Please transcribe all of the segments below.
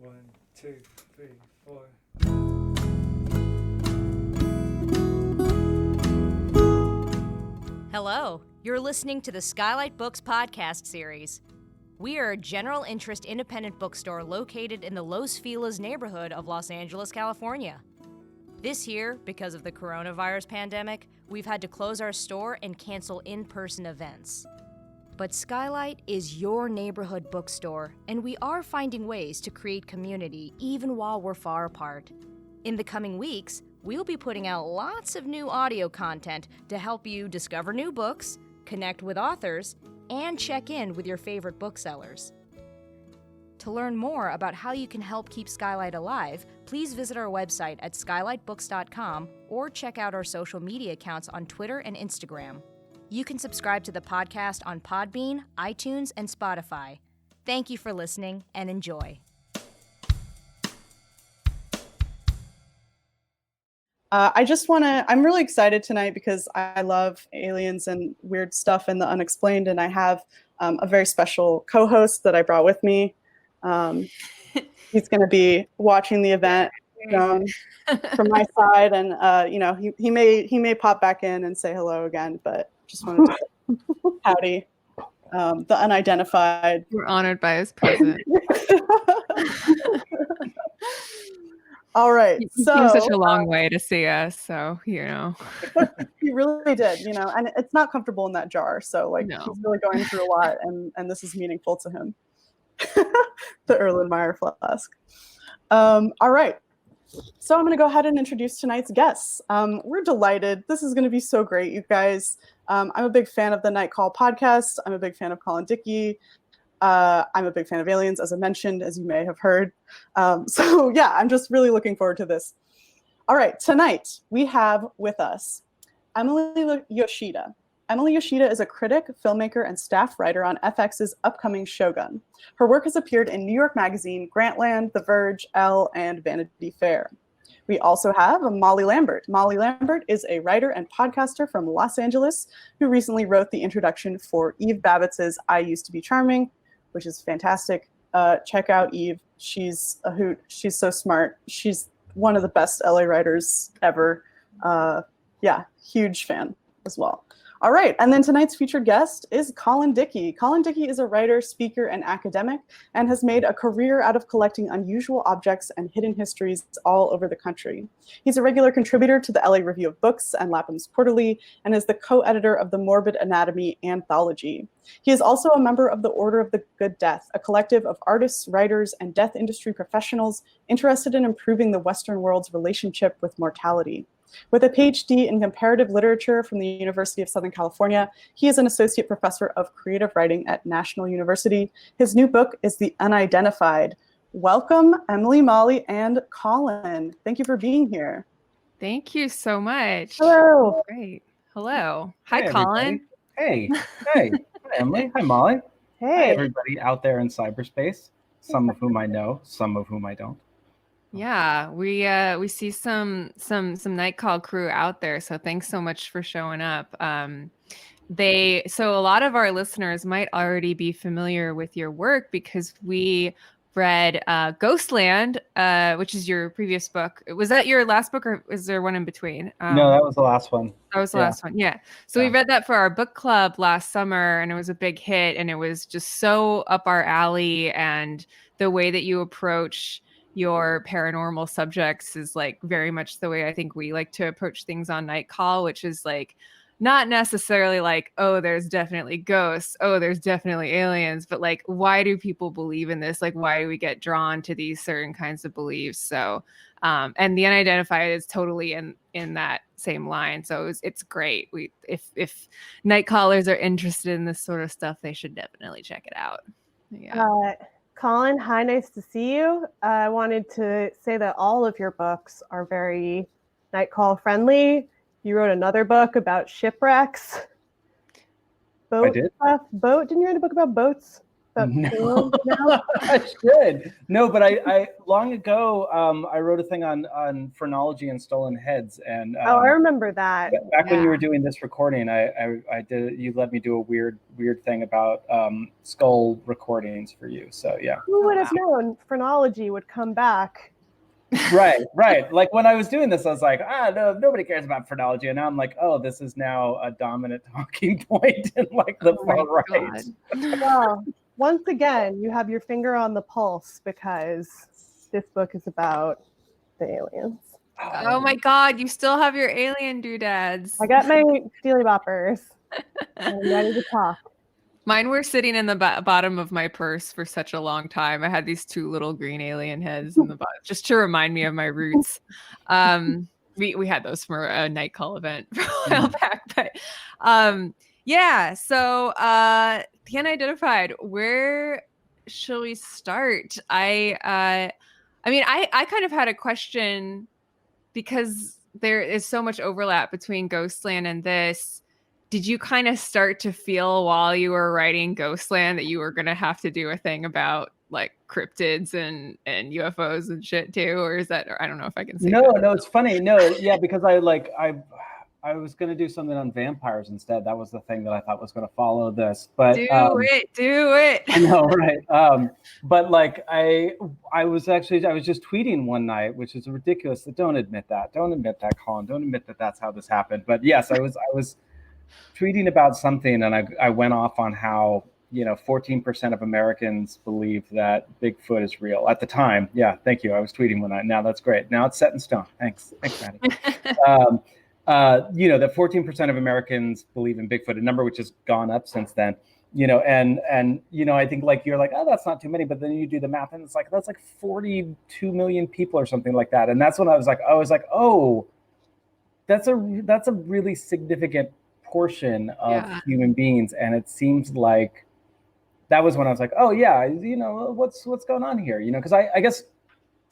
1, 2, 3, 4. Hello, you're listening to the Skylight Books podcast series. We are a general interest independent bookstore located in the Los Feliz neighborhood of Los Angeles, California. This year, because of the coronavirus pandemic, we've had to close our store and cancel in-person events. But Skylight is your neighborhood bookstore, and we are finding ways to create community even while we're far apart. In the coming weeks, we'll be putting out lots of new audio content to help you discover new books, connect with authors, and check in with your favorite booksellers. To learn more about how you can help keep Skylight alive, please visit our website at skylightbooks.com or check out our social media accounts on Twitter and Instagram. You can subscribe to the podcast on Podbean, iTunes, and Spotify. Thank you for listening and enjoy. I'm really excited tonight because I love aliens and weird stuff and the unexplained, and I have a very special co-host that I brought with me. He's going to be watching the event from my side, and he may pop back in and say hello again, but just wanted to say howdy. The unidentified. We're honored by his presence. All right. He came such a long way to see us, so he really did, and it's not comfortable in that jar. So He's really going through a lot, and this is meaningful to him. The Erlenmeyer flask. All right. So I'm going to go ahead and introduce tonight's guests. We're delighted. This is going to be so great, you guys. I'm a big fan of the Night Call podcast. I'm a big fan of Colin Dickey. I'm a big fan of aliens, as I mentioned, as you may have heard. I'm just really looking forward to this. All right, tonight we have with us Emily Yoshida. Emily Yoshida is a critic, filmmaker, and staff writer on FX's upcoming Shogun. Her work has appeared in New York Magazine, Grantland, The Verge, Elle, and Vanity Fair. We also have Molly Lambert. Molly Lambert is a writer and podcaster from Los Angeles who recently wrote the introduction for Eve Babbitt's I Used to Be Charming, which is fantastic. Check out Eve. She's a hoot. She's so smart. She's one of the best LA writers ever. Huge fan as well. All right, and then tonight's featured guest is Colin Dickey. Colin Dickey is a writer, speaker, and academic, and has made a career out of collecting unusual objects and hidden histories all over the country. He's a regular contributor to the LA Review of Books and Lapham's Quarterly, and is the co-editor of the Morbid Anatomy anthology. He is also a member of the Order of the Good Death, a collective of artists, writers, and death industry professionals interested in improving the Western world's relationship with mortality. With a PhD in comparative literature from the University of Southern California, he is an associate professor of creative writing at National University. His new book is The Unidentified. Welcome, Emily, Molly, and Colin. Thank you for being here. Thank you so much. Hello. Great. Hello. Hi, Colin. Everybody. Hey. Hi, Emily. Hi, Molly. Hey. Hi, everybody out there in cyberspace. Some of whom I know, some of whom I don't. Yeah, we see some Night Call crew out there, so thanks so much for showing up. So a lot of our listeners might already be familiar with your work because we read Ghostland, which is your previous book. Was that your last book, or is there one in between? No, that was the last one. That was the last one, yeah. So we read that for our book club last summer, and it was a big hit, and it was just so up our alley, and the way that you approach your paranormal subjects is like very much the way I think we like to approach things on Night Call, which is like not necessarily like, oh, there's definitely ghosts, oh, there's definitely aliens, but like, why do people believe in this? Like, why do we get drawn to these certain kinds of beliefs? So, and The Unidentified is totally in that same line. So it's great. If night callers are interested in this sort of stuff, they should definitely check it out. Yeah. Colin, hi, nice to see you. I wanted to say that all of your books are very Night Call friendly. You wrote another book about shipwrecks. I did? Didn't you write a book about boats? No, I should. No, but I long ago, I wrote a thing on phrenology and stolen heads. And I remember that. Back when you were doing this recording, I did. You let me do a weird thing about skull recordings for you. So yeah. Who would have known phrenology would come back? Right. Like when I was doing this, I was like, no, nobody cares about phrenology. And now I'm like, oh, this is now a dominant talking point in like the far right. Well, once again, you have your finger on the pulse because this book is about the aliens. Oh my God, you still have your alien doodads. I got my Steely Boppers. I'm ready to talk. Mine were sitting in the bottom of my purse for such a long time. I had these 2 little green alien heads in the bottom, just to remind me of my roots. We had those for a night call event a while back, but yeah. So the unidentified. Where shall we start? I mean, I kind of had a question because there is so much overlap between Ghostland and this. Did you kind of start to feel while you were writing Ghostland that you were going to have to do a thing about like cryptids and UFOs and shit too? Or is that, I don't know if I can say No, that. no, it's funny. No, yeah, because I was going to do something on vampires instead. That was the thing that I thought was going to follow this, but do it. I know, right? But like I was just tweeting one night, which is ridiculous. Don't admit that, Colin. Don't admit that that's how this happened. But yes, I was tweeting about something, and I went off on how 14% of Americans believe that Bigfoot is real at the time. Yeah, thank you. I was tweeting one night. Now that's great. Now it's set in stone. Thanks, Maddie. That 14% of Americans believe in Bigfoot, a number which has gone up since then. And I think like you're like, oh, that's not too many, but then you do the math, and it's like that's like 42 million people or something like that. And that's when I was like, oh, that's a really significant portion of human beings, and it seems like that was when I was like, oh yeah, what's going on here, because I guess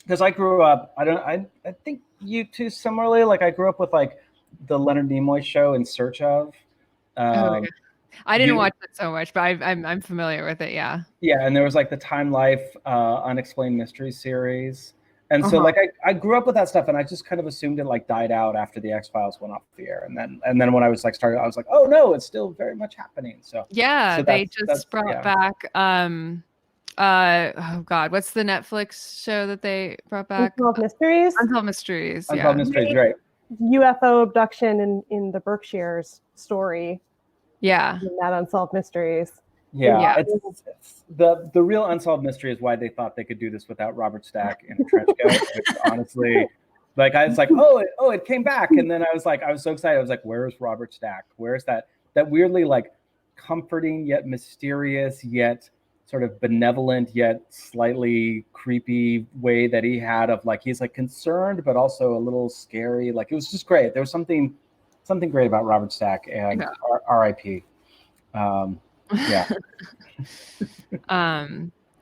because I grew up, I think you too similarly, like I grew up with like the Leonard Nimoy show In Search Of. I didn't watch it so much, but I'm familiar with it. Yeah, and there was like the Time Life Unexplained Mysteries series. And so like I grew up with that stuff, and I just kind of assumed it like died out after the X-Files went off the air. And then when I was like started, I was like, oh no, it's still very much happening. So they just brought back oh God, what's the Netflix show that they brought back? Unsolved Mysteries. Unsolved Mysteries. Unsolved Mysteries, right. UFO abduction in the Berkshires story. Yeah. In that Unsolved Mysteries. Yeah. It's the real unsolved mystery is why they thought they could do this without Robert Stack in a trench coat. Which honestly, like I was like, oh, it came back, and then I was so excited. I was like, where is Robert Stack? Where is that weirdly like comforting yet mysterious yet sort of benevolent yet slightly creepy way that he had of like he's like concerned but also a little scary. Like it was just great. There was something great about Robert Stack, and R.I.P.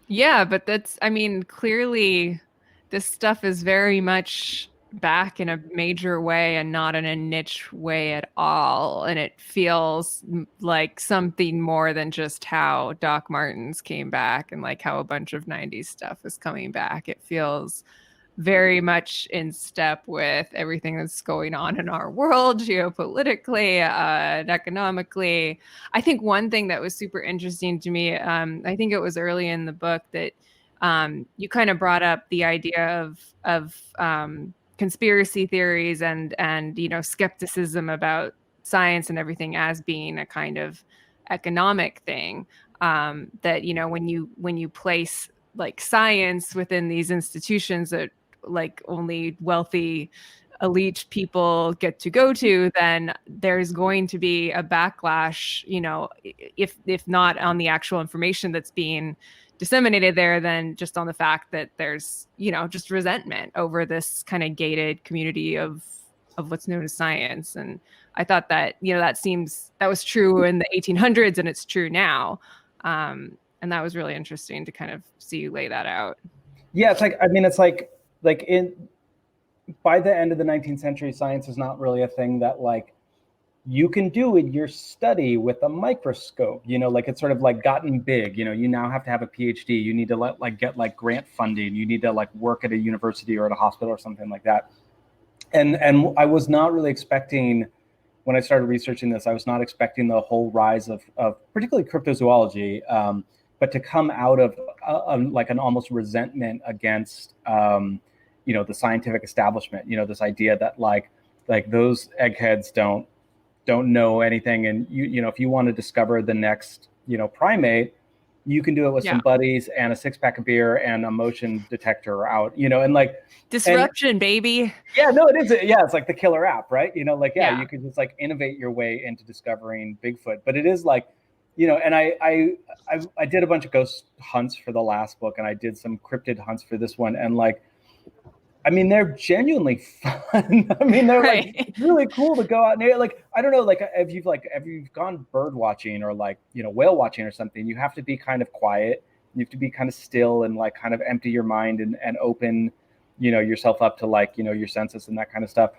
Yeah, but that's, I mean, clearly this stuff is very much back in a major way and not in a niche way at all. And it feels like something more than just how Doc Martens came back and like how a bunch of 90s stuff is coming back. It feels very much in step with everything that's going on in our world, geopolitically, and economically. I think one thing that was super interesting to me, I think it was early in the book that you kind of brought up the idea of conspiracy theories and skepticism about science and everything as being a kind of economic thing. That when you place like science within these institutions that like only wealthy elite people get to go to, then there's going to be a backlash, if not on the actual information that's being disseminated there, then just on the fact that there's, just resentment over this kind of gated community of what's known as science. And I thought that, that was true in the 1800s and it's true now. And that was really interesting to kind of see you lay that out. Yeah, it's like by the end of the 19th century, science is not really a thing that like you can do in your study with a microscope, like it's sort of like gotten big, you now have to have a PhD, you need to get grant funding, you need to work at a university or at a hospital or something like that. And I was not really expecting, when I started researching this, I was not expecting the whole rise of particularly cryptozoology, but to come out of an almost resentment against, the scientific establishment, this idea that like those eggheads don't know anything. And if you want to discover the next, primate, you can do it with some buddies and a 6-pack of beer and a motion detector out, and disruption, baby. Yeah, no, it is. Yeah, it's like the killer app, right? You can just innovate your way into discovering Bigfoot. But it is and I did a bunch of ghost hunts for the last book, and I did some cryptid hunts for this one, and they're genuinely fun. They're really cool to go out and I don't know, if you've gone bird watching or whale watching or something, you have to be kind of quiet. You have to be kind of still and kind of empty your mind and open, yourself up to your senses and that kind of stuff.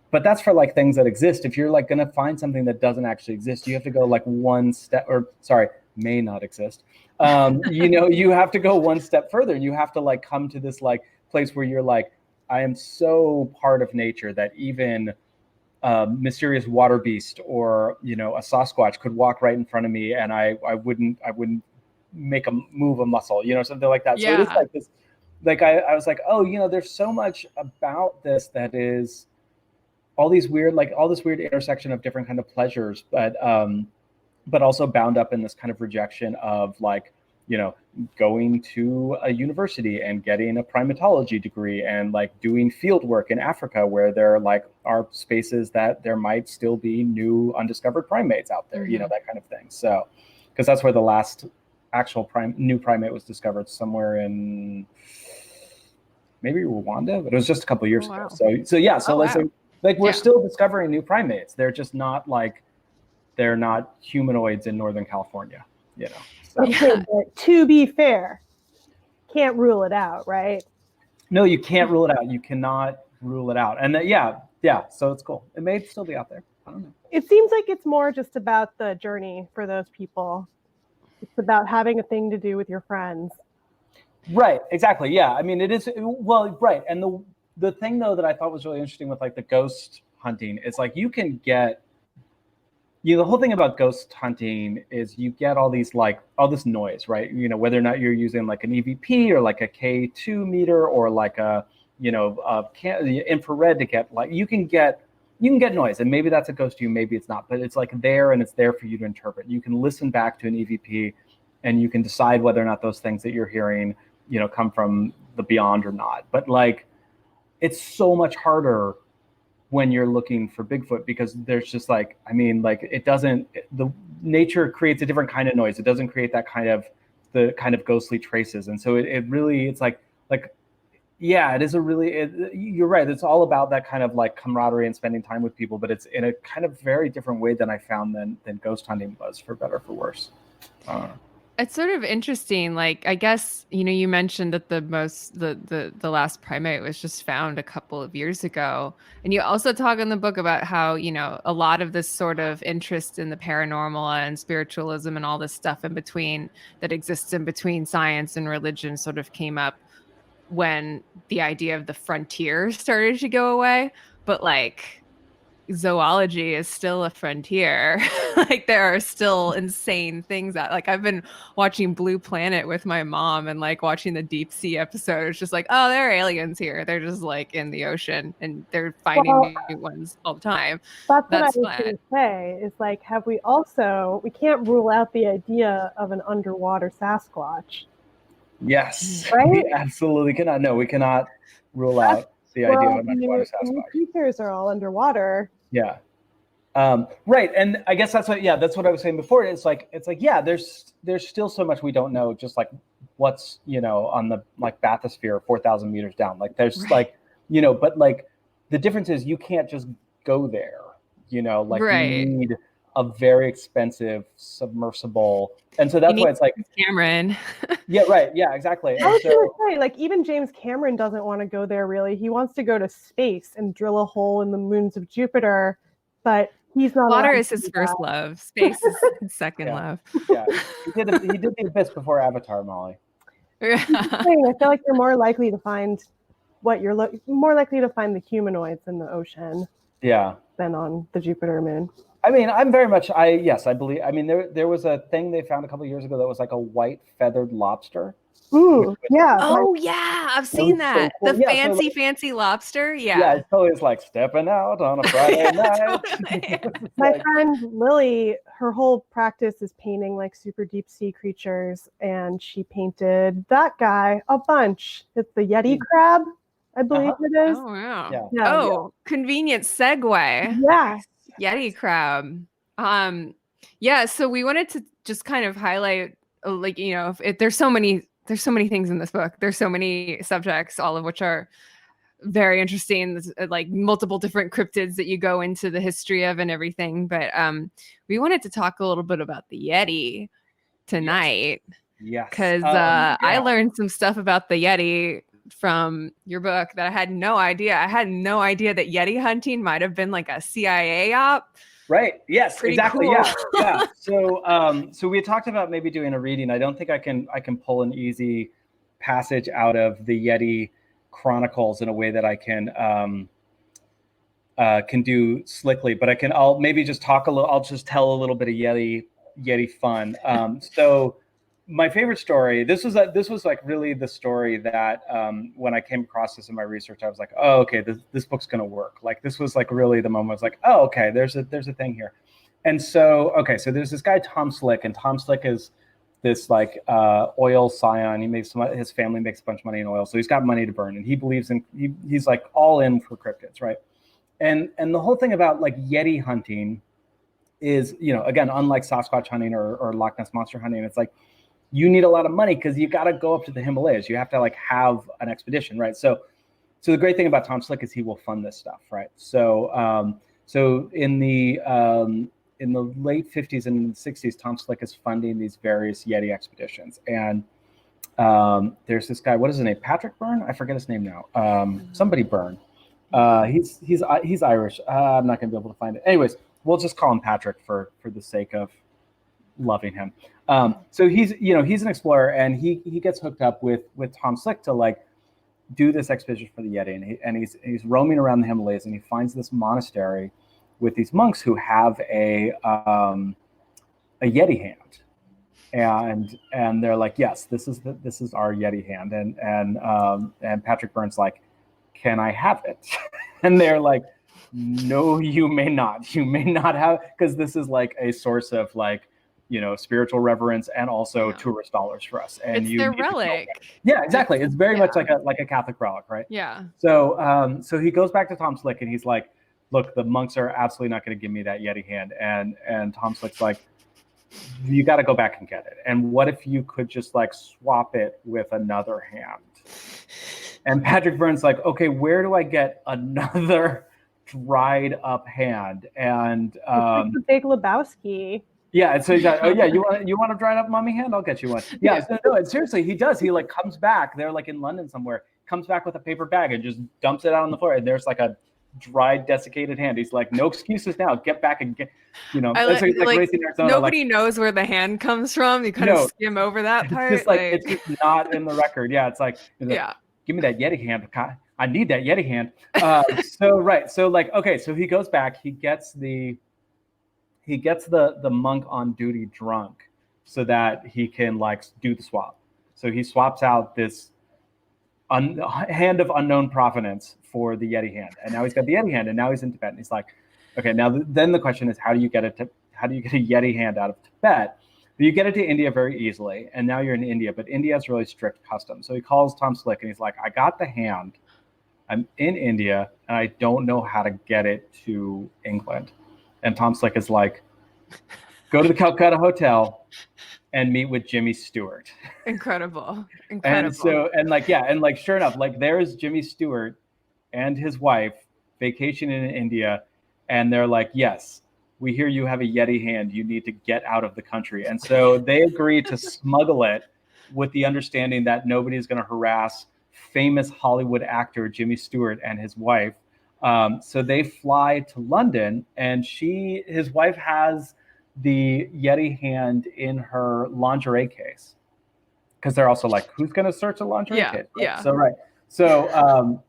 But that's for things that exist. If you're going to find something that doesn't actually exist, you have to go one step, or sorry, may not exist. You have to go one step further. You have to come to this place where you're I am so part of nature that even a mysterious water beast or, a Sasquatch could walk right in front of me and I wouldn't make a move a muscle, something like that. Yeah. So it is this, I was oh, there's so much about this that is all this weird intersection of different kind of pleasures, but also bound up in this kind of rejection of going to a university and getting a primatology degree and doing field work in Africa where there are spaces that there might still be new undiscovered primates out there, that kind of thing. So, because that's where the last actual new primate was discovered, somewhere in maybe Rwanda, but it was just a couple of years ago. So we're still discovering new primates. They're just not they're not humanoids in Northern California, So. Okay, but to be fair, can't rule it out, right? No, you can't rule it out. You cannot rule it out. And so it's cool. It may still be out there. I don't know. It seems like it's more just about the journey for those people. It's about having a thing to do with your friends. Right, exactly. Yeah, it is. Well, right. And the thing, though, that I thought was really interesting with the ghost hunting is you can get, the whole thing about ghost hunting is you get all these all this noise, right? Whether or not you're using an EVP or a K2 meter or a infrared to get you can get noise, and maybe that's a ghost to you, maybe it's not, but it's there and it's there for you to interpret. You can listen back to an EVP and you can decide whether or not those things that you're hearing, come from the beyond or not. But it's so much harder when you're looking for Bigfoot because there's just it doesn't, the nature creates a different kind of noise. It doesn't create that kind of ghostly traces. And so it really, it's yeah, it is you're right. It's all about that kind of camaraderie and spending time with people, but it's in a kind of very different way than I found than ghost hunting was, for better or for worse. It's sort of interesting. I guess, you mentioned that the last primate was just found a couple of years ago. And you also talk in the book about how, a lot of this sort of interest in the paranormal and spiritualism and all this stuff in between that exists in between science and religion sort of came up when the idea of the frontier started to go away. But zoology is still a frontier. There are still insane things that I've been watching Blue Planet with my mom and watching the deep sea episode. It's just oh, there are aliens here. They're just in the ocean and they're finding new ones all the time. That's what I was going to say is we can't rule out the idea of an underwater Sasquatch. Yes, right? We absolutely cannot. No, we cannot rule out the idea of an underwater Sasquatch. Creatures are all underwater. Yeah. Right. And I guess that's what I was saying before. It's there's still so much we don't know, just what's, on the bathysphere 4,000 meters down. There's right. But the difference is you can't just go there, right. You need a very expensive submersible. And so that's why it's Cameron. Yeah, right. Yeah, exactly. I was going to say, even James Cameron doesn't want to go there, really. He wants to go to space and drill a hole in the moons of Jupiter, but He's not Water allowed is to his do first that. love. Space is his second love. Yeah, he did the Abyss before Avatar, Molly. I feel like you're more likely to find more likely to find the humanoids in the ocean. Yeah. Than on the Jupiter moon. I mean, I'm very much, I believe, I mean, there was a thing they found a couple of years ago that was like a white feathered lobster. Ooh, yeah. Oh, yeah. I've seen that. So cool. The fancy lobster. Yeah. Yeah, it's always like stepping out on a Friday night. Totally. My friend Lily, her whole practice is painting like super deep sea creatures, and she painted that guy a bunch. It's the Yeti crab, I believe it is. Oh, wow. Yeah. Convenient segue. Yeah. Yeti crab. Yeah, so we wanted to just kind of highlight, like, you know, there's so many things in this book. There's so many subjects, all of which are very interesting. There's, like, multiple different cryptids that you go into the history of and everything. But we wanted to talk a little bit about the Yeti tonight. Yes. Because I learned some stuff about the Yeti from your book that I had no idea. I had no idea that Yeti hunting might have been like a CIA op. Right. Yes, Pretty exactly. cool. Yeah. So we had talked about maybe doing a reading. I don't think I can pull an easy passage out of the Yeti Chronicles in a way that I can do slickly, but I'll maybe just talk a little. I'll just tell a little bit of Yeti fun. So my favorite story. This was like really the story that when I came across this in my research, I was like, oh, okay, this book's gonna work. Like, this was like really the moment I was like, oh, okay, there's a thing here. And so so there's this guy Tom Slick, and Tom Slick is this like oil scion. His family makes a bunch of money in oil, so he's got money to burn, and he believes he's like all in for cryptids, right? And the whole thing about like Yeti hunting is, you know, again, unlike Sasquatch hunting or Loch Ness monster hunting, it's like you need a lot of money because you got to go up to the Himalayas. You have to like have an expedition, right? So the great thing about Tom Slick is he will fund this stuff, right? So in the late 50s and 60s, Tom Slick is funding these various Yeti expeditions. And there's this guy, what is his name? Patrick Byrne? I forget his name now. Somebody Byrne. He's Irish. I'm not going to be able to find it. Anyways, we'll just call him Patrick for the sake of loving him. So he's an explorer, and he gets hooked up with Tom Slick to like do this expedition for the Yeti, and he's roaming around the Himalayas, and he finds this monastery with these monks who have a Yeti hand, and they're like, yes, this is our Yeti hand, and Patrick Byrne's like, can I have it? And they're like, no, you may not have, because this is like a source of like, you know, spiritual reverence and also tourist dollars for us. And it's their relic. Yeah, exactly. It's very much like a Catholic relic, right? Yeah. So he goes back to Tom Slick, and he's like, look, the monks are absolutely not going to give me that Yeti hand. And Tom Slick's like, you got to go back and get it. And what if you could just like swap it with another hand? And Patrick Byrne's like, okay, where do I get another dried up hand? And it's the Big Lebowski. Yeah, and so he's like, oh yeah, you want a dried up mummy hand? I'll get you one. Yeah, so no, and seriously, he does. He like comes back. They're like in London somewhere. Comes back with a paper bag and just dumps it out on the floor, and there's like a dried, desiccated hand. He's like, no excuses now. Get back and get, you know. Like racing Arizona, nobody knows where the hand comes from. You kind of skim over that part. It's just like it's just not in the record. Yeah, it's like give me that Yeti hand. I need that Yeti hand. So he goes back. He gets the monk on duty drunk so that he can like do the swap. So he swaps out this hand of unknown provenance for the Yeti hand, and now he's got the Yeti hand, and now he's in Tibet. And he's like, okay, now then the question is, how do you get a Yeti hand out of Tibet? But you get it to India very easily, and now you're in India, but India has really strict customs. So he calls Tom Slick, and he's like, I got the hand. I'm in India, and I don't know how to get it to England. And Tom Slick is like, go to the Calcutta Hotel and meet with Jimmy Stewart. Incredible. And so, sure enough, like there's Jimmy Stewart and his wife vacationing in India. And they're like, yes, we hear you have a Yeti hand. You need to get out of the country. And so they agree to smuggle it with the understanding that nobody's going to harass famous Hollywood actor Jimmy Stewart and his wife So they fly to London, and his wife has the Yeti hand in her lingerie case, because they're also like, who's going to search a lingerie case? Right? Yeah. So right. So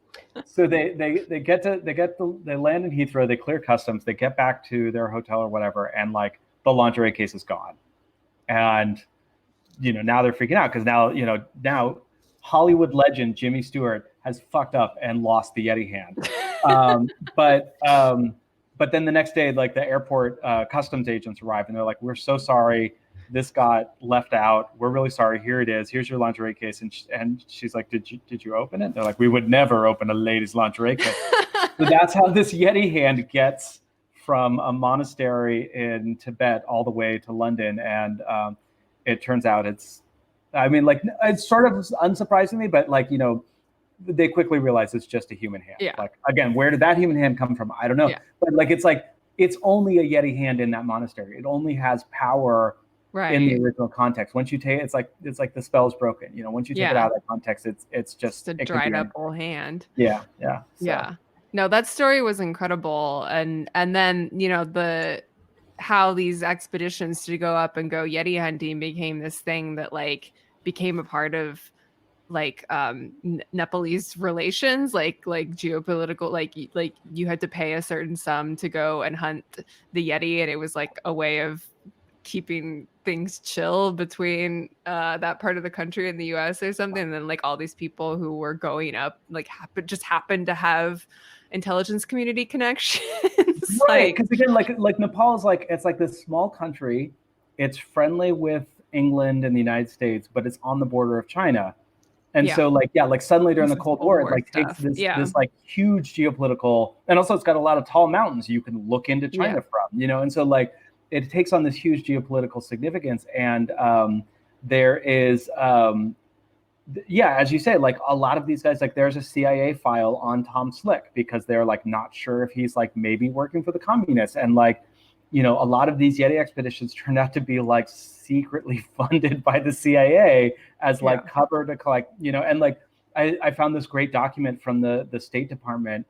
so they land in Heathrow, they clear customs, they get back to their hotel or whatever, and like the lingerie case is gone. And now they're freaking out because now Hollywood legend Jimmy Stewart has fucked up and lost the Yeti hand. But then the next day, like the airport customs agents arrive and they're like, we're so sorry, this got left out. We're really sorry. Here it is. Here's your lingerie case. And she's like, did you open it? They're like, we would never open a lady's lingerie case. So that's how this Yeti hand gets from a monastery in Tibet all the way to London. And it turns out it's sort of unsurprisingly, but like, they quickly realize it's just a human hand. Yeah. Like, again, where did that human hand come from? I don't know. Yeah. But like, it's only a Yeti hand in that monastery. It only has power in the original context. Once you take it's like the spell's broken. Once you take it out of that context, it's just a dried up old hand. Yeah. So. Yeah. No, that story was incredible. And then, how these expeditions to go up and go Yeti hunting became this thing that like became a part of like Nepalese relations, like geopolitical, like you had to pay a certain sum to go and hunt the Yeti, and it was like a way of keeping things chill between that part of the country and the US or something. And then like all these people who were going up like happened to have intelligence community connections. Right, because again, like Nepal is like, it's like this small country. It's friendly with England and the United States, but it's on the border of China. And so like suddenly during the Cold War, it like takes this like huge geopolitical, and also it's got a lot of tall mountains you can look into China from, and so like it takes on this huge geopolitical significance. And there is as you say, like a lot of these guys, like there's a CIA file on Tom Slick because they're like not sure if he's like maybe working for the communists. And like, a lot of these Yeti expeditions turned out to be like secretly funded by the CIA as like cover to collect, and like I found this great document from the State Department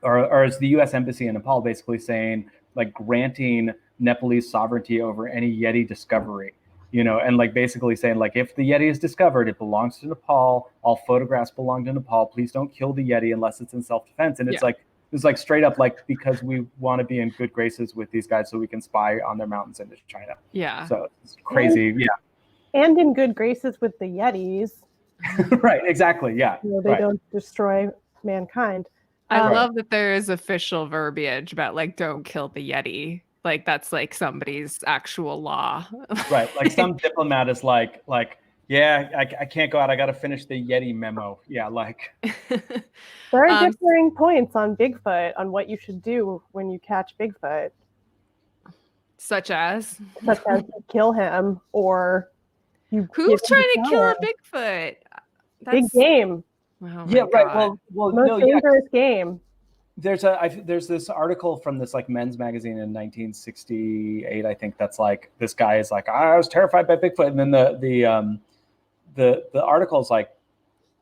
or it's the US Embassy in Nepal basically saying like granting Nepalese sovereignty over any Yeti discovery. And like basically saying like, if the Yeti is discovered, it belongs to Nepal. All photographs belong to Nepal. Please don't kill the Yeti unless it's in self-defense. And it's like straight up like, because we want to be in good graces with these guys so we can spy on their mountains into China. Yeah. So it's crazy. And in good graces with the Yetis. Right. Exactly. Yeah. They don't destroy mankind. I love that there is official verbiage about like, don't kill the Yeti. Like that's like somebody's actual law. Right. Like some diplomat is like, I can't go out. I got to finish the Yeti memo. Yeah. Like there are differing points on Bigfoot on what you should do when you catch Bigfoot. Such as you kill him or you. Who's trying to kill a Bigfoot? That's big game. Oh yeah. God. Right. Well, most dangerous game. There's this article from this like men's magazine in 1968, I think, that's like this guy is like, I was terrified by Bigfoot, and then the article is like,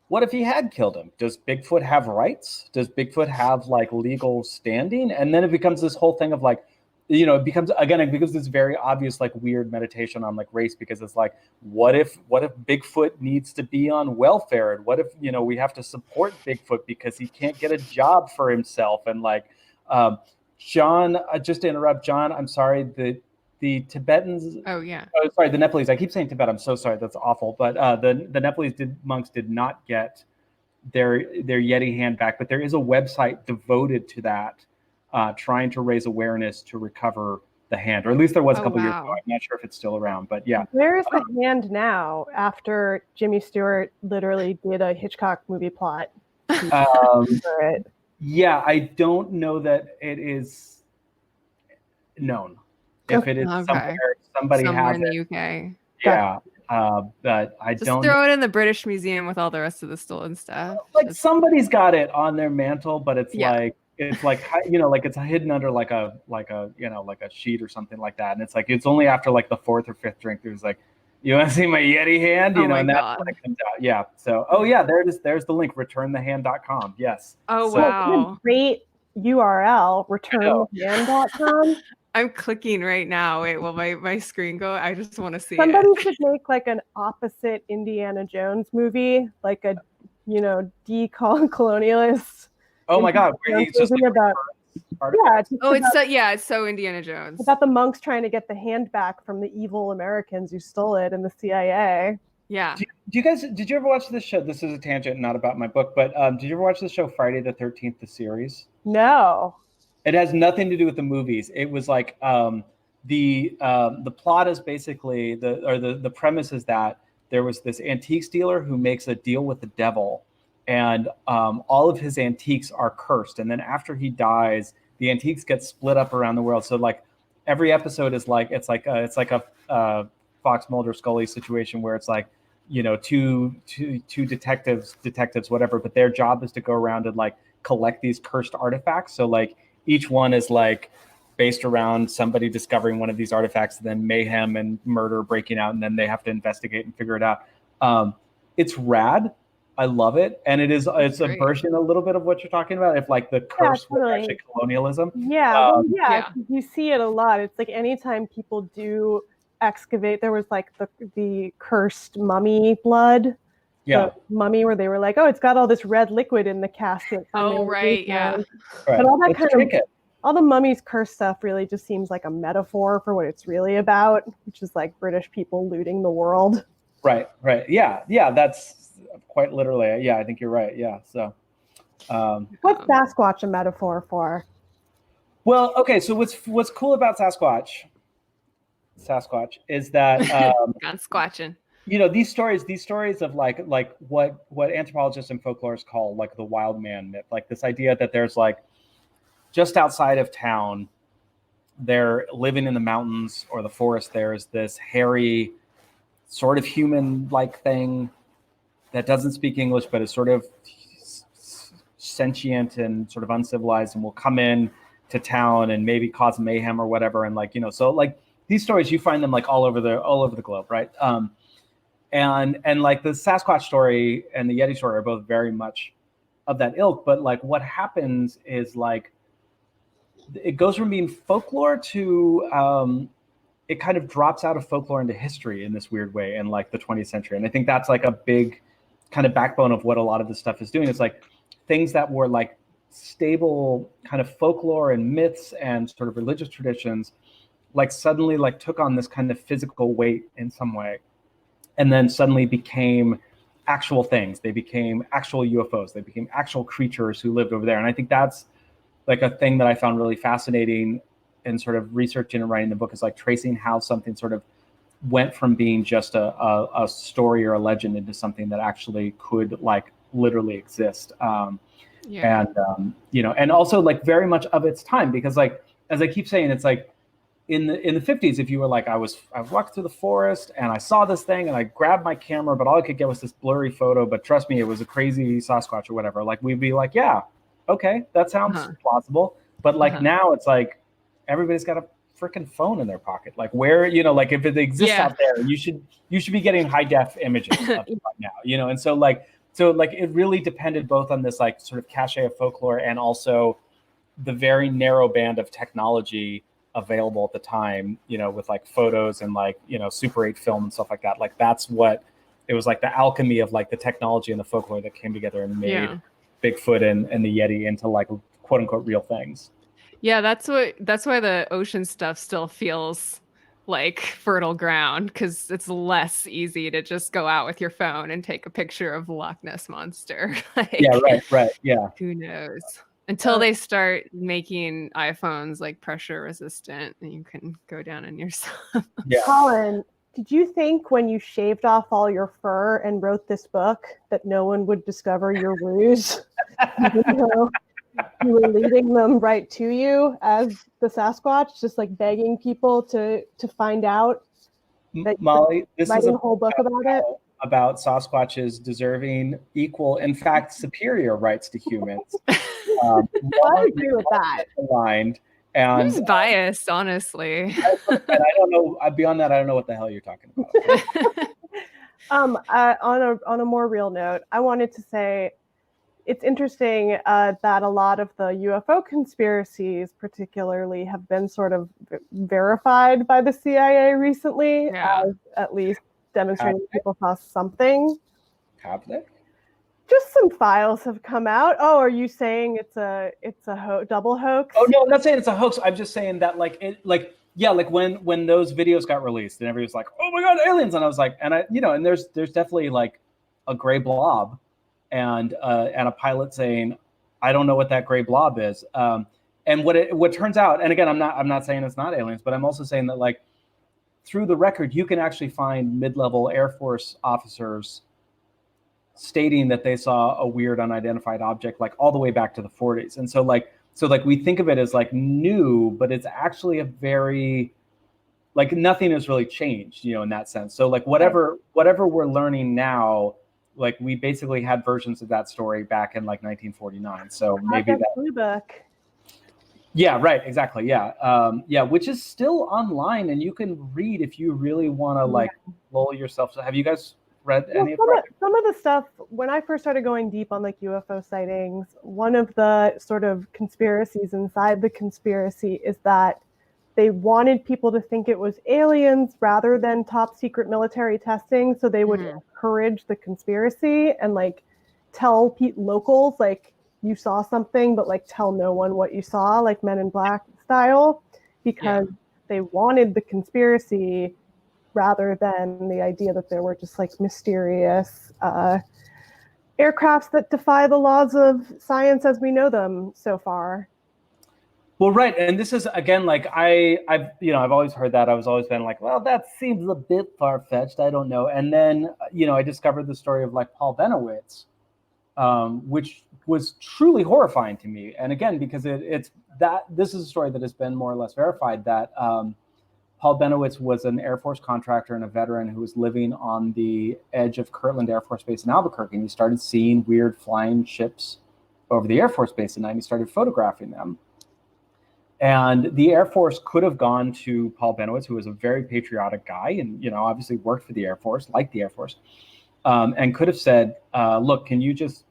what if he had killed him? Does Bigfoot have rights? Does Bigfoot have like legal standing? And then it becomes this whole thing of like, it becomes this very obvious like weird meditation on like race, because it's like, what if Bigfoot needs to be on welfare, and what if we have to support Bigfoot because he can't get a job for himself? And like John, just to interrupt, John, I'm sorry, the Tibetans, the Nepalese, I keep saying Tibet, I'm so sorry, that's awful, but the Nepalese monks did not get their Yeti hand back, but there is a website devoted to that, trying to raise awareness to recover the hand, or at least there was a couple years ago. I'm not sure if it's still around, but yeah. Where is the hand now after Jimmy Stewart literally did a Hitchcock movie plot? For it? Yeah, I don't know that it is known. If it is somebody somewhere has in the it. UK. Yeah. But I just don't throw it in the British Museum with all the rest of the stolen stuff. Like somebody's got it on their mantle, but it's like it's hidden under like a sheet or something like that. And it's like, it's only after like the fourth or fifth drink there's like, You want to see my Yeti hand? You Oh know, my and that's God. when it comes out. Yeah. So, oh yeah, there it is. There's the link, returnthehand.com. Yes. Oh, So, wow. Great URL, returnthehand.com. I'm clicking right now. Wait, will my screen go? I just want to see Somebody it. should make like an opposite Indiana Jones movie, like a, decolonialist. oh my God, where he's just like, about artifacts. It's so Indiana Jones. about the monks trying to get the hand back from the evil Americans who stole it in the CIA. Yeah. Did you ever watch this show? This is a tangent, not about my book, but did you ever watch the show Friday the 13th, the series? No. It has nothing to do with the movies. It was like the plot is basically the premise is that there was this antiques dealer who makes a deal with the devil, and all of his antiques are cursed. And then after he dies, the antiques get split up around the world. So like every episode is like it's like a Fox Mulder Scully situation where it's like, two detectives, whatever, but their job is to go around and like collect these cursed artifacts. So like each one is like based around somebody discovering one of these artifacts, and then mayhem and murder breaking out, and then they have to investigate and figure it out. It's rad. I love it, and it's a version a little bit of what you're talking about. If like the curse was actually colonialism. Yeah, you see it a lot. It's like anytime people do excavate, there was like the cursed mummy blood. Yeah, the mummy where they were like, oh, it's got all this red liquid in the casket. Oh, right, yeah. But all that all the mummy's curse stuff really just seems like a metaphor for what it's really about, which is like British people looting the world. Right. Yeah, that's quite literally. Yeah, I think you're right. Yeah. So, what's Sasquatch a metaphor for? Well, okay. So what's cool about Sasquatch is that Gone squatching. These stories of like what anthropologists and folklorists call like the wild man myth, like this idea that there's like just outside of town, they're living in the mountains or the forest, there's this hairy sort of human-like thing that doesn't speak English, but is sort of sentient and sort of uncivilized, and will come in to town and maybe cause mayhem or whatever. And like, so like these stories, you find them like all over the globe, right? And like the Sasquatch story and the Yeti story are both very much of that ilk. But like what happens is like it goes from being folklore to it kind of drops out of folklore into history in this weird way in like the 20th century. And I think that's like a big kind of backbone of what a lot of this stuff is doing. It's like things that were like stable kind of folklore and myths and sort of religious traditions, like suddenly like took on this kind of physical weight in some way, and then suddenly became actual things. They became actual UFOs. They became actual creatures who lived over there. And I think that's like a thing that I found really fascinating in sort of researching and writing the book, is like tracing how something sort of went from being just a story or a legend into something that actually could like literally exist. And also like very much of its time, because like, as I keep saying, it's like in the 50s, if you were like, I walked through the forest and I saw this thing and I grabbed my camera, but all I could get was this blurry photo, but trust me, it was a crazy Sasquatch or whatever. Like we'd be like, yeah, okay, that sounds plausible. But like now it's like everybody's got a freaking phone in their pocket. Like where, like if it exists out there, you should be getting high def images of it right now, and so it really depended both on this like sort of cachet of folklore and also the very narrow band of technology available at the time, with like photos and like, Super 8 film and stuff like that. Like that's what it was, like the alchemy of like the technology and the folklore that came together and made Bigfoot and the Yeti into like quote unquote real things. Yeah, that's why the ocean stuff still feels like fertile ground, because it's less easy to just go out with your phone and take a picture of the Loch Ness monster. Right. Yeah. Who knows? Until they start making iPhones like pressure resistant, and you can go down in your stuff. Yeah. Colin, did you think when you shaved off all your fur and wrote this book that no one would discover your ruse? You were leading them right to you as the Sasquatch, just like begging people to find out. Molly, this is a whole book about it. About Sasquatches deserving equal, in fact, superior rights to humans. I agree with that. Aligned And He's biased, honestly. and I don't know. Beyond that, I don't know what the hell you're talking about. On a more real note, I wanted to say it's interesting that a lot of the UFO conspiracies, particularly, have been sort of verified by the CIA recently, as at least demonstrating people saw something. Have they? Just some files have come out. Oh, are you saying it's a double hoax? Oh no, I'm not saying it's a hoax. I'm just saying that when those videos got released and everybody was like, "Oh my God, aliens!" and I was like, and there's definitely like a gray blob, and a pilot saying, "I don't know what that gray blob is." And what turns out, and again, I'm not saying it's not aliens, but I'm also saying that like through the record, you can actually find mid-level Air Force officers stating that they saw a weird unidentified object like all the way back to the 40s. And so we think of it as like new, but it's actually a very like nothing has really changed, in that sense. So like whatever we're learning now, like we basically had versions of that story back in like 1949. So maybe that blue book. Yeah, right, exactly. Yeah. Which is still online and you can read if you really want to like lull yourself. So have you guys read any of it? Some of the stuff, when I first started going deep on like UFO sightings, one of the sort of conspiracies inside the conspiracy is that they wanted people to think it was aliens rather than top secret military testing. So they would encourage the conspiracy and like tell locals like you saw something, but like tell no one what you saw, like Men in Black style, because they wanted the conspiracy rather than the idea that there were just like mysterious aircrafts that defy the laws of science as we know them so far. Well, right, and this is again like I've always heard that. I've always been like, well, that seems a bit far-fetched. I don't know. And then I discovered the story of like Paul Benowitz, which was truly horrifying to me. And again, because this is a story that has been more or less verified that. Paul Benowitz was an Air Force contractor and a veteran who was living on the edge of Kirtland Air Force Base in Albuquerque. And he started seeing weird flying ships over the Air Force Base at night. And he started photographing them. And the Air Force could have gone to Paul Benowitz, who was a very patriotic guy and, obviously worked for the Air Force, liked the Air Force, and could have said, look, can you just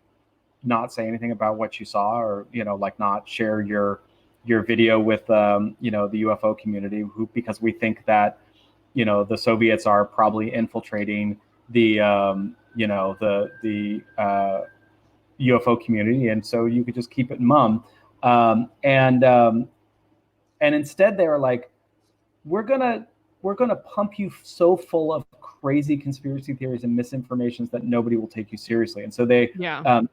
not say anything about what you saw or, like not share your video with the UFO community because we think that the Soviets are probably infiltrating the UFO community, and so you could just keep it mum. And instead they were like, we're gonna pump you so full of crazy conspiracy theories and misinformations that nobody will take you seriously. And so they and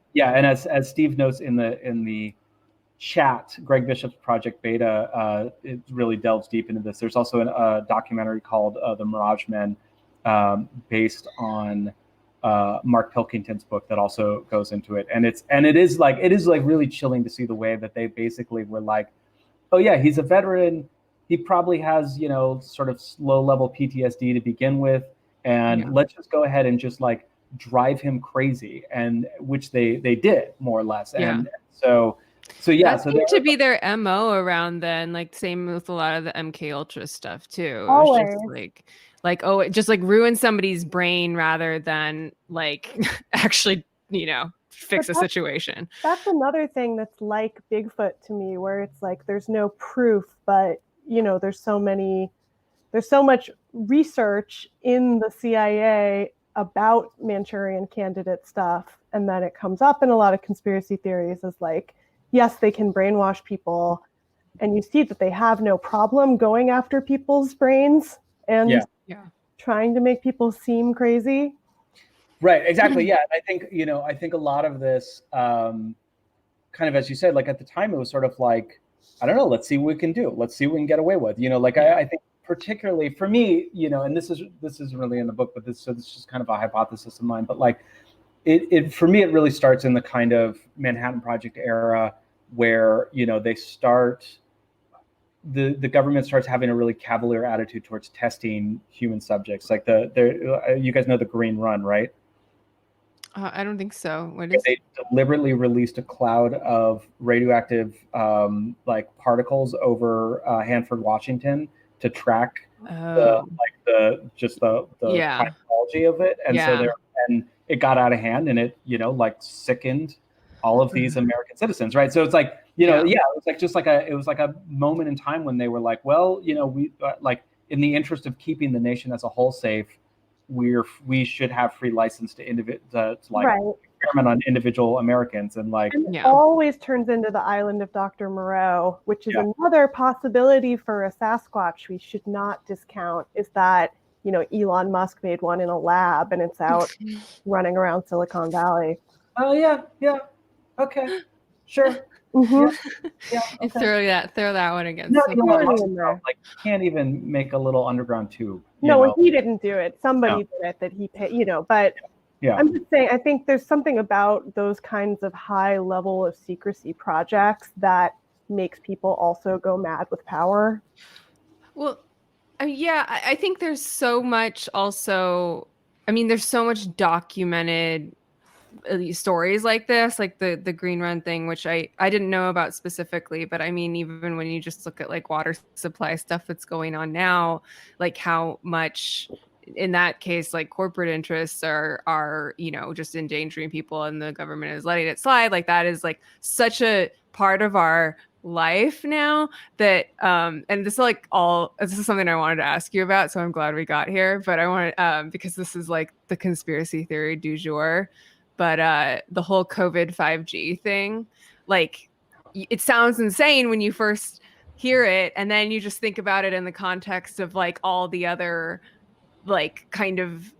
as Steve notes in the chat, Greg Bishop's Project Beta, it really delves deep into this. There's also a documentary called The Mirage Men, based on Mark Pilkington's book that also goes into it. And it is really chilling to see the way that they basically were like, oh yeah, he's a veteran. He probably has, sort of low level PTSD to begin with. And let's just go ahead and just like drive him crazy. And which they did more or less. And so that seemed to be their MO around then, like same with a lot of the MK Ultra stuff too. Always. Just like ruin somebody's brain rather than like actually, fix a situation. That's another thing that's like Bigfoot to me, where it's like there's no proof, but there's so much research in the CIA about Manchurian Candidate stuff, and then it comes up in a lot of conspiracy theories as like, yes, they can brainwash people, and you see that they have no problem going after people's brains and trying to make people seem crazy. Right, exactly. Yeah, I think a lot of this, kind of as you said, like at the time it was sort of like, I don't know, let's see what we can do, let's see what we can get away with. I think particularly for me, and this isn't really in the book, but this is just kind of a hypothesis of mine. But like, it for me, it really starts in the kind of Manhattan Project era where they start. The government starts having a really cavalier attitude towards testing human subjects. Like you guys know the Green Run, right? I don't think so. What is They deliberately released a cloud of radioactive like particles over Hanford, Washington, to track the technology of it, and so it got out of hand, and it like sickened all of these American citizens, right? So it's like it was like a moment in time when they were like, well, we like, in the interest of keeping the nation as a whole safe, we should have free license to experiment on individual Americans, and like it always turns into the island of Dr. Moreau, which is another possibility for a Sasquatch we should not discount, is that Elon Musk made one in a lab and it's out running around Silicon Valley. Oh yeah, okay, sure. Mm-hmm. Okay. Throw that one against. No, like, you can't even make a little underground tube. No, he didn't do it. Somebody did it that he paid. But I'm just saying, I think there's something about those kinds of high level of secrecy projects that makes people also go mad with power. Well, I think there's so much also. I mean, there's so much documented stories like this, like the Green Run thing, which I didn't know about specifically, but I mean, even when you just look at like water supply stuff that's going on now, like how much in that case, like corporate interests are just endangering people, and the government is letting it slide. Like that is like such a part of our life now that and this is something I wanted to ask you about, so I'm glad we got here. But I want because this is like the conspiracy theory du jour. But the whole COVID 5G thing, like it sounds insane when you first hear it, and then you just think about it in the context of like all the other like kind of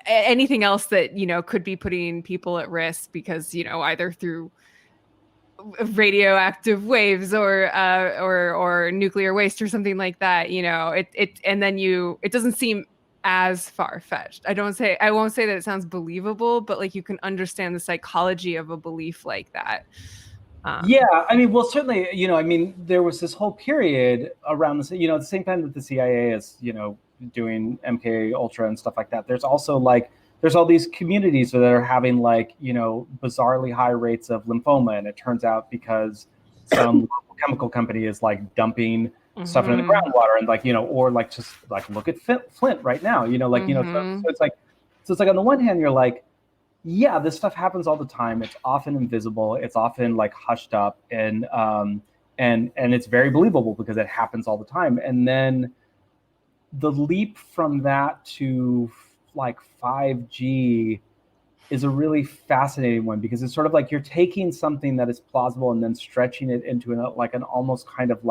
anything else that could be putting people at risk because either through radioactive waves or nuclear waste or something like that. It doesn't seem as far-fetched. I won't say that it sounds believable, but like you can understand the psychology of a belief like that. I mean, well, certainly, there was this whole period around this, at the same time that the CIA is, doing MK Ultra and stuff like that. There's also there's all these communities that are having bizarrely high rates of lymphoma, and it turns out because some local chemical company is like dumping stuff in the groundwater, and or just look at Flint right now, so it's like on the one hand you're like, yeah, this stuff happens all the time. It's often invisible. It's often hushed up, and it's very believable because it happens all the time. And then the leap from that to 5G is a really fascinating one, because it's sort of like you're taking something that is plausible and then stretching it into an almost kind of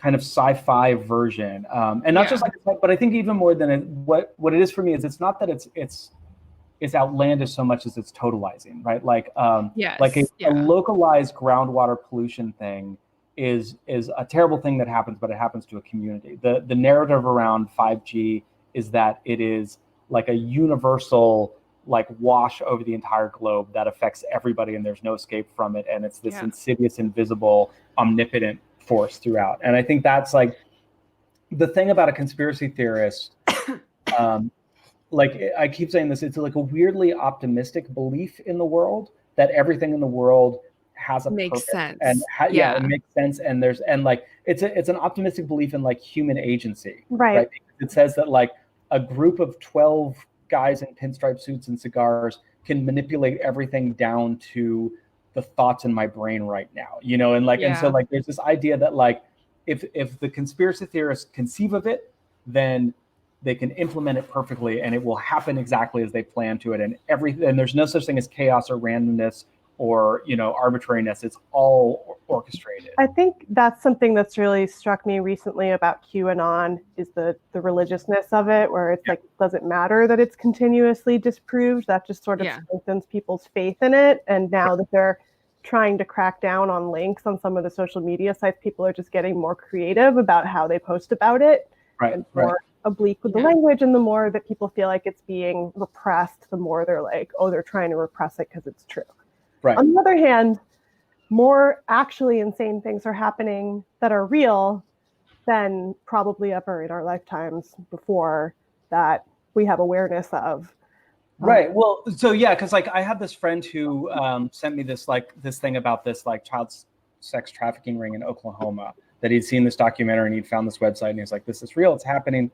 sci-fi version. And not just but I think even more than it, what it is for me is it's not that it's outlandish so much as it's totalizing, right? A localized groundwater pollution thing is a terrible thing that happens, but it happens to a community. The narrative around 5G is that it is like a universal wash over the entire globe that affects everybody, and there's no escape from it, and it's this insidious, invisible, omnipotent force throughout. And I think that's the thing about a conspiracy theorist. I keep saying this, it's like a weirdly optimistic belief in the world that everything in the world has a purpose. Sense. And it makes sense. And it's an optimistic belief in human agency, right? It says that a group of 12 guys in pinstripe suits and cigars can manipulate everything down to the thoughts in my brain right now, and so there's this idea that if the conspiracy theorists conceive of it, then they can implement it perfectly, and it will happen exactly as they plan to it. And there's no such thing as chaos or randomness or arbitrariness. It's all orchestrated. I think that's something that's really struck me recently about QAnon is the religiousness of it, where it's it doesn't matter that it's continuously disproved. That just sort of strengthens people's faith in it. And now that they're trying to crack down on links on some of the social media sites, people are just getting more creative about how they post about it. And more oblique with the language, and the more that people feel like it's being repressed, the more they're like, oh, they're trying to repress it because it's true. Right. On the other hand, more actually insane things are happening that are real than probably ever in our lifetimes before that we have awareness of. Right. Well, so yeah, because like I had this friend who sent me this thing about this like child sex trafficking ring in Oklahoma, that he'd seen this documentary and he'd found this website and he was like, this is real, it's happening.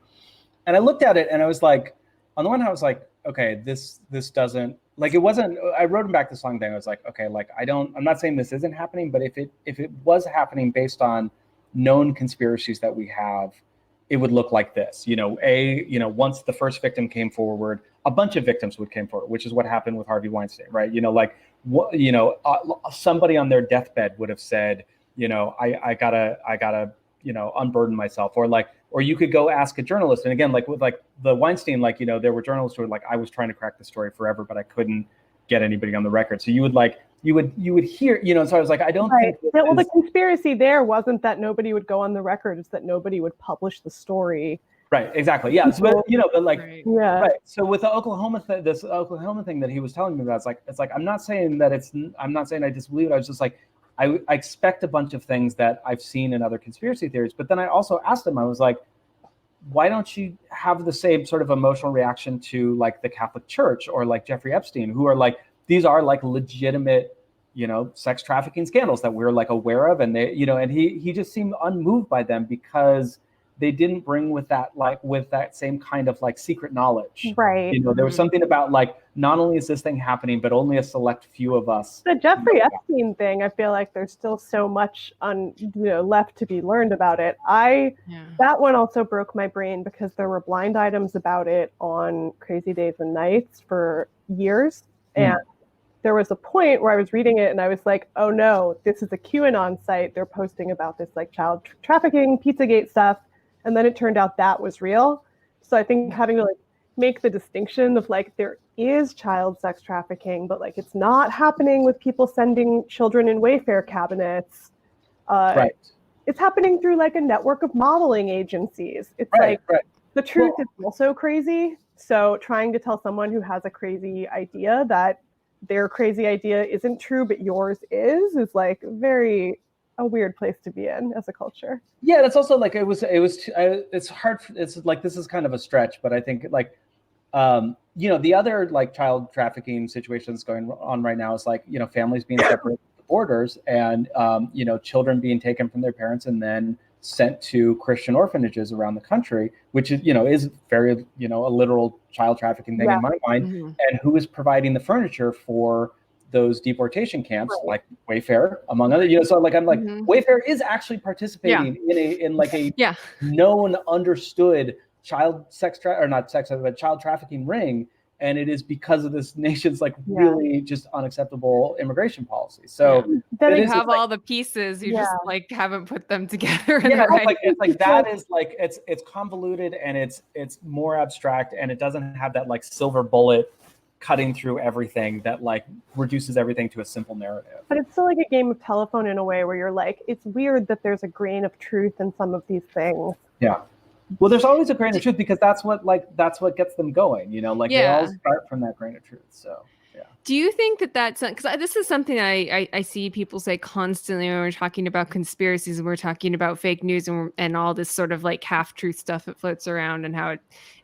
And I looked at it and I was like, on the one hand, I was like, okay, this doesn't, like, it wasn't, I wrote him back this long thing. I was like, okay, like, I'm not saying this isn't happening, but if it was happening based on known conspiracies that we have, it would look like this. Once the first victim came forward, a bunch of victims would come forward, which is what happened with Harvey Weinstein, right? Somebody on their deathbed would have said, I gotta, unburden myself, or you could go ask a journalist. And again, like with like the Weinstein, like, there were journalists who were like, I was trying to crack the story forever, but I couldn't get anybody on the record. So you would hear, so I was like, I don't think. Well, the conspiracy there wasn't that nobody would go on the record. It's that nobody would publish the story. Right. Exactly. Yeah. So, Right. So with the Oklahoma this Oklahoma thing that he was telling me about, it's like, I'm not saying I disbelieve it. I was just like, I expect a bunch of things that I've seen in other conspiracy theories, but then I also asked him, I was like, why don't you have the same sort of emotional reaction to like the Catholic Church or like Jeffrey Epstein, who are like, these are like legitimate, sex trafficking scandals that we're like aware of. And they, and he just seemed unmoved by them because they didn't bring with that same kind of like secret knowledge. Right. There was something about like, not only is this thing happening, but only a select few of us. The Jeffrey Epstein thing, I feel like there's still so much left to be learned about it. That one also broke my brain because there were blind items about it on Crazy Days and Nights for years. And there was a point where I was reading it and I was like, oh no, this is a QAnon site. They're posting about this like child trafficking, Pizzagate stuff. And then it turned out that was real. So I think having to like make the distinction of like, there is child sex trafficking, but like, it's not happening with people sending children in Wayfair cabinets. Right. It's happening through like a network of modeling agencies. It's the truth is also crazy. So trying to tell someone who has a crazy idea that their crazy idea isn't true, but yours is like a weird place to be in as a culture. Yeah, that's also like it's hard. It's like this is kind of a stretch, but I think like the other like child trafficking situations going on right now is like families being separated at the borders and children being taken from their parents and then sent to Christian orphanages around the country, which is is very a literal child trafficking thing in my mind. Mm-hmm. And who is providing the furniture for those deportation camps, like Wayfair, among other, so like I'm like Wayfair is actually participating in a known, understood child trafficking ring, and it is because of this nation's like really just unacceptable immigration policy. So then you have all the pieces, you just like haven't put them together. It's convoluted and it's more abstract and it doesn't have that like silver bullet cutting through everything that like reduces everything to a simple narrative. But it's still like a game of telephone in a way where you're like, it's weird that there's a grain of truth in some of these things. Yeah. Well, there's always a grain of truth because that's what gets them going, they all start from that grain of truth. So yeah. Do you think that's because this is something I see people say constantly when we're talking about conspiracies and we're talking about fake news and all this sort of like half truth stuff that floats around and how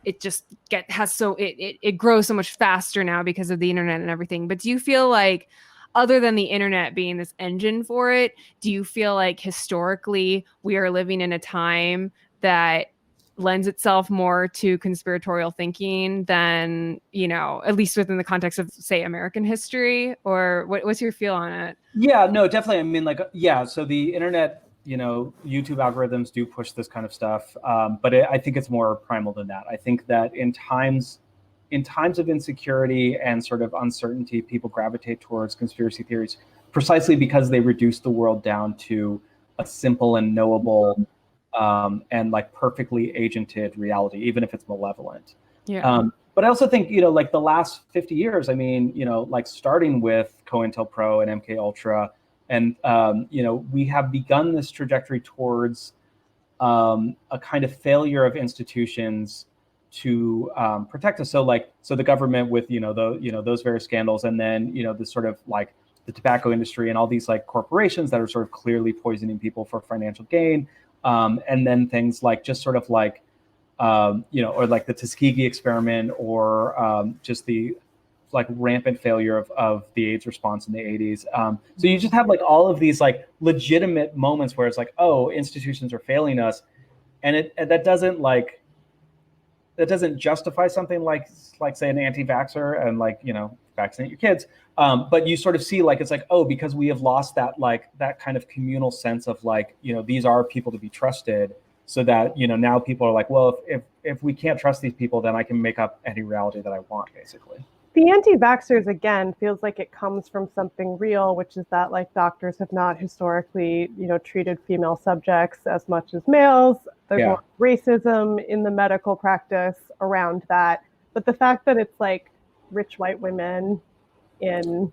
it just it grows so much faster now because of the internet and everything. But do you feel like, other than the internet being this engine for it, do you feel like historically we are living in a time that lends itself more to conspiratorial thinking than, at least within the context of, say, American history? Or what's your feel on it? Yeah, no, definitely. I mean, so the internet, YouTube algorithms do push this kind of stuff. But I think it's more primal than that. I think that in times of insecurity and sort of uncertainty, people gravitate towards conspiracy theories precisely because they reduce the world down to a simple and knowable and like perfectly agented reality, even if it's malevolent. Yeah. But I also think, like the last 50 years, I mean, like starting with COINTELPRO and MK Ultra, and, we have begun this trajectory towards a kind of failure of institutions to protect us. So the government with, those various scandals, and then, this sort of like the tobacco industry and all these like corporations that are sort of clearly poisoning people for financial gain. And then things like just sort of like, or like the Tuskegee experiment, or just the like rampant failure of the AIDS response in the 80s. So you just have like all of these like legitimate moments where it's like, oh, institutions are failing us, and that doesn't justify something like say an anti-vaxxer and like, you know, vaccinate your kids. But you sort of see like, it's like, oh, because we have lost that kind of communal sense of like, you know, these are people to be trusted, so that, you know, now people are like, well, if we can't trust these people, then I can make up any reality that I want, basically. The anti-vaxxers, again, feels like it comes from something real, which is that like doctors have not historically, you know, treated female subjects as much as males. There's more racism in the medical practice around that. But the fact that it's like rich white women in,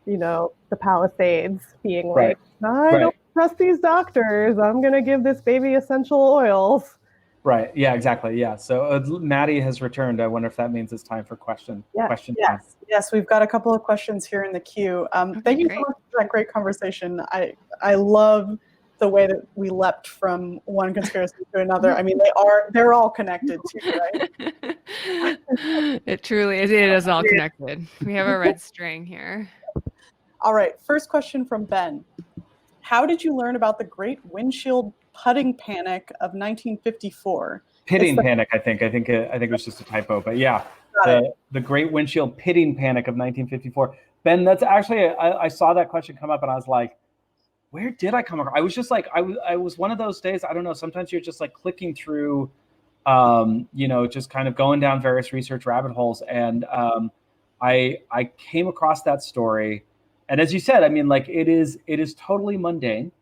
you know, the Palisades being like, I don't trust these doctors. I'm going to give this baby essential oils. Right. Yeah, exactly. Yeah. So Maddie has returned. I wonder if that means it's time for question time. Yes, we've got a couple of questions here in the queue. Thank you so much for that great conversation. I love the way that we leapt from one conspiracy to another. I mean, they're all connected too, right? It truly is. It is all connected. We have a red string here. All right. First question from Ben. How did you learn about the Great Windshield Putting Panic of 1954? Pitting panic, I think it was just a typo, but yeah, the Great Windshield Pitting Panic of 1954. Ben, that's actually I saw that question come up, and I was like, where did I come across? I was just like, I was one of those days. I don't know. Sometimes you're just like clicking through, you know, just kind of going down various research rabbit holes, and I came across that story. And as you said, I mean, like it is totally mundane.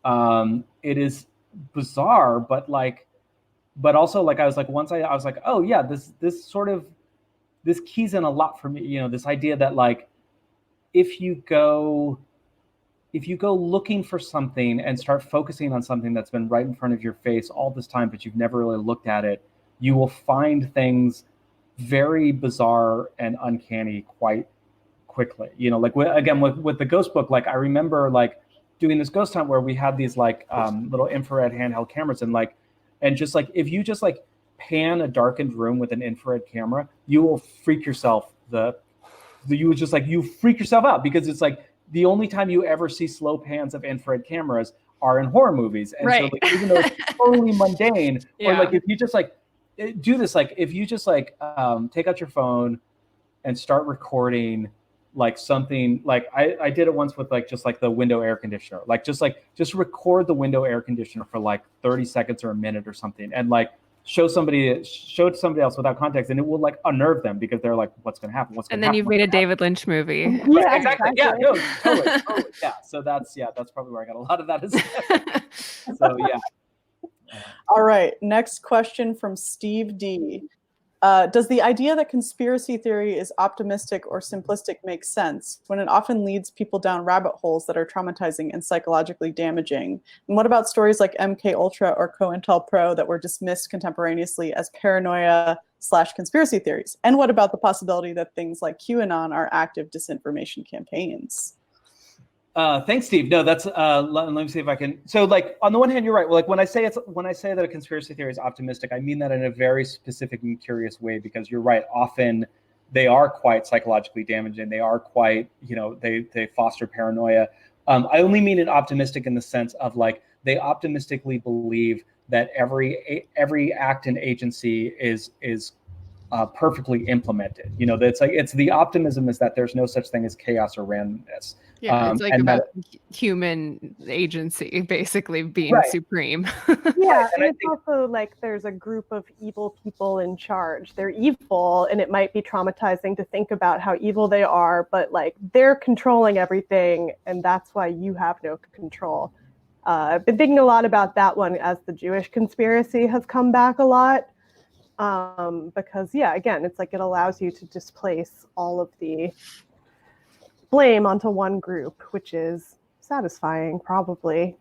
It is bizarre, but also like I was like, once I was like, oh yeah, this keys in a lot for me. You know, this idea that like if you go looking for something and start focusing on something that's been right in front of your face all this time, but you've never really looked at it, you will find things very bizarre and uncanny quite quickly. You know, like with the ghost book, like I remember like doing this ghost hunt where we had these like little infrared handheld cameras, and just like if you just like pan a darkened room with an infrared camera, you will freak yourself you freak yourself out, because it's like the only time you ever see slow pans of infrared cameras are in horror movies. And so like, even though it's totally mundane, or like if you just like do this, like if you just like take out your phone and start recording like something, like I did it once with like just like the window air conditioner, just record the window air conditioner for like 30 seconds or a minute or something, and like show it to somebody else without context, and it will like unnerve them, because they're like, what's going to happen? And then you've made a David Lynch movie. Yeah, exactly. Yeah, no, totally. Yeah. So that's probably where I got a lot of that. So yeah. All right. Next question from Steve D. Does the idea that conspiracy theory is optimistic or simplistic make sense when it often leads people down rabbit holes that are traumatizing and psychologically damaging? And what about stories like MK Ultra or COINTELPRO that were dismissed contemporaneously as paranoia/conspiracy theories? And what about the possibility that things like QAnon are active disinformation campaigns? Thanks, Steve. No, that's let me see if I can. So, like on the one hand, you're right. Well, like when I say that a conspiracy theory is optimistic, I mean that in a very specific and curious way, because you're right. Often they are quite psychologically damaging. They are quite, you know, they foster paranoia. I only mean it optimistic in the sense of like they optimistically believe that every act and agency is perfectly implemented. You know, that's like it's the optimism is that there's no such thing as chaos or randomness. Yeah, it's like about human agency basically being supreme. Yeah, and it's also like there's a group of evil people in charge. They're evil, and it might be traumatizing to think about how evil they are, but like they're controlling everything, and that's why you have no control. I've been thinking a lot about that one as the Jewish conspiracy has come back a lot. Because again, it's like it allows you to displace all of the blame onto one group, which is satisfying, probably.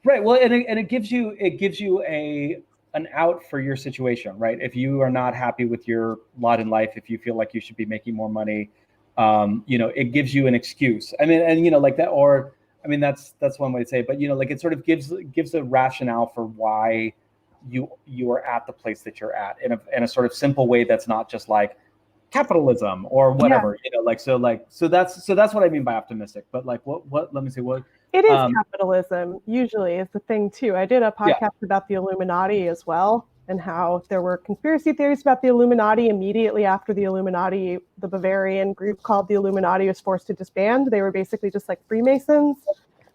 Right. Well, and it gives you an out for your situation, right? If you are not happy with your lot in life, if you feel like you should be making more money, you know, it gives you an excuse. I mean, and you know, like that, or I mean, that's one way to say it, but you know, like it sort of gives a rationale for why you are at the place that you're at in a sort of simple way that's not just like capitalism or whatever, so that's what I mean by optimistic. But like, what? Let me see what. It is capitalism, usually, is the thing, too. I did a podcast about the Illuminati as well, and how there were conspiracy theories about the Illuminati. Immediately after the Illuminati, the Bavarian group called the Illuminati was forced to disband. They were basically just like Freemasons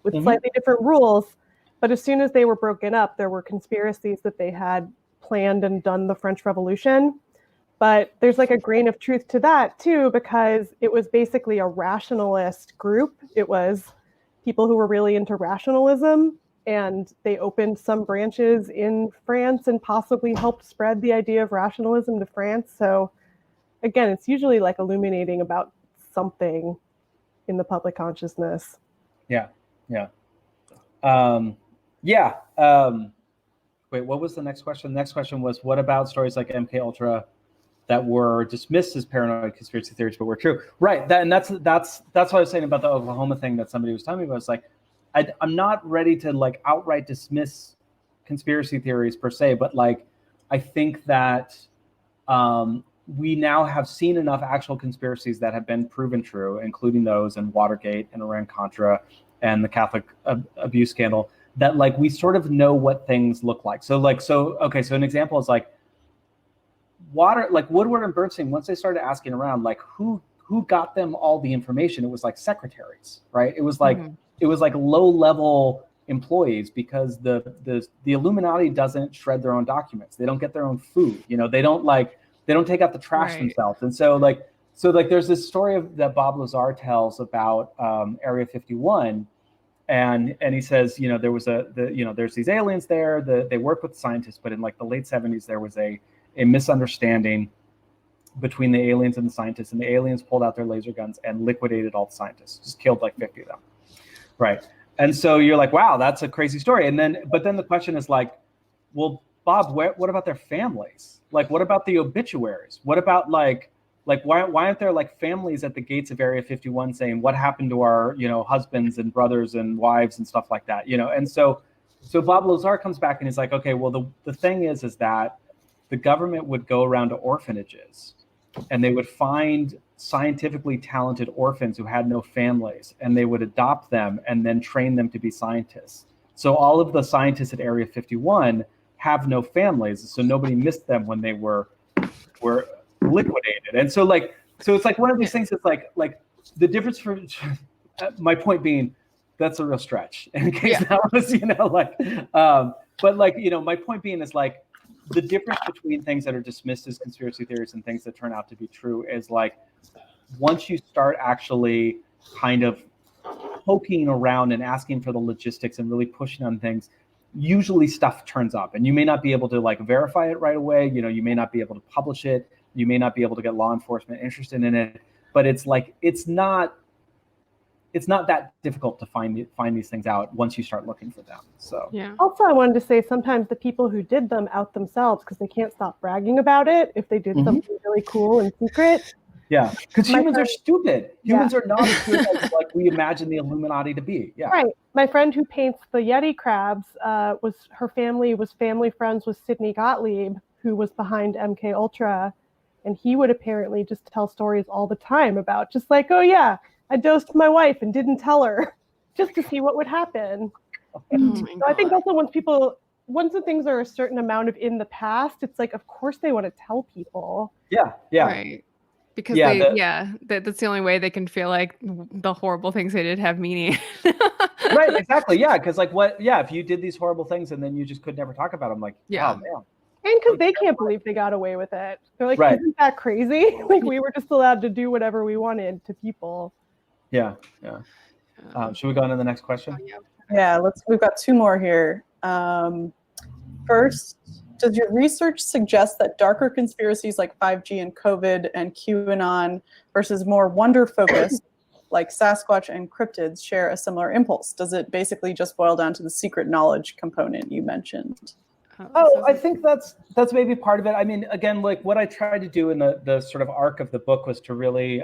with slightly different rules. But as soon as they were broken up, there were conspiracies that they had planned and done the French Revolution. But there's like a grain of truth to that, too, because it was basically a rationalist group. It was people who were really into rationalism, and they opened some branches in France and possibly helped spread the idea of rationalism to France. So again, it's usually like illuminating about something in the public consciousness. Yeah. Wait, what was the next question? The next question was, what about stories like MK Ultra that were dismissed as paranoid conspiracy theories, but were true? Right. That's what I was saying about the Oklahoma thing that somebody was telling me about. It's like, I'm not ready to like outright dismiss conspiracy theories per se, but like, I think that we now have seen enough actual conspiracies that have been proven true, including those in Watergate and Iran-Contra and the Catholic abuse scandal, that like we sort of know what things look like. So an example is like Woodward and Bernstein, once they started asking around, like who got them all the information, it was like secretaries, right? It was like it was like low-level employees, because the Illuminati doesn't shred their own documents. They don't get their own food. They don't take out the trash themselves. And so there's this story that Bob Lazar tells about Area 51. And he says, there's these aliens there. They work with scientists, but in like the late 70s, there was a misunderstanding between the aliens and the scientists, and the aliens pulled out their laser guns and liquidated all the scientists, just killed like 50 of them. Right. And so you're like, wow, that's a crazy story. But then the question is like, well, Bob, what about their families? Like, what about the obituaries? What about like why aren't there like families at the gates of Area 51 saying what happened to our, husbands and brothers and wives and stuff like that, And so Bob Lazar comes back and he's like, okay, well, the thing is that the government would go around to orphanages and they would find scientifically talented orphans who had no families, and they would adopt them and then train them to be scientists. So all of the scientists at Area 51 have no families, so nobody missed them when they were liquidated. And so it's like one of these things that's like the difference for my point being, that's a real stretch in case that was, but my point being is like the difference between things that are dismissed as conspiracy theories and things that turn out to be true is like, once you start actually kind of poking around and asking for the logistics and really pushing on things, usually stuff turns up, and you may not be able to like verify it right away. You may not be able to publish it. You may not be able to get law enforcement interested in it, but it's like, it's not that difficult to find these things out once you start looking for them. So yeah. Also, I wanted to say sometimes the people who did them out themselves because they can't stop bragging about it if they did something really cool and secret. Yeah, because humans are stupid. Humans are not as good as like we imagine the Illuminati to be. Yeah. Right. My friend who paints the Yeti crabs her family was family friends with Sidney Gottlieb, who was behind MK Ultra, and he would apparently just tell stories all the time about just like, oh yeah, I dosed my wife and didn't tell her, just to see what would happen. So I think also once the things are a certain amount of in the past, it's like, of course they want to tell people. Yeah. Right. Because that's the only way they can feel like the horrible things they did have meaning. Right, exactly. Yeah, because if you did these horrible things and then you just could never talk about them, like, oh man. And because they can't believe they got away with it. They're like, isn't that crazy? Like, we were just allowed to do whatever we wanted to people. Yeah. Should we go on to the next question? Yeah, we've got two more here. First, does your research suggest that darker conspiracies like 5G and COVID and QAnon versus more wonder-focused like Sasquatch and cryptids share a similar impulse? Does it basically just boil down to the secret knowledge component you mentioned? I think that's maybe part of it. I mean, again, like what I tried to do in the sort of arc of the book was to really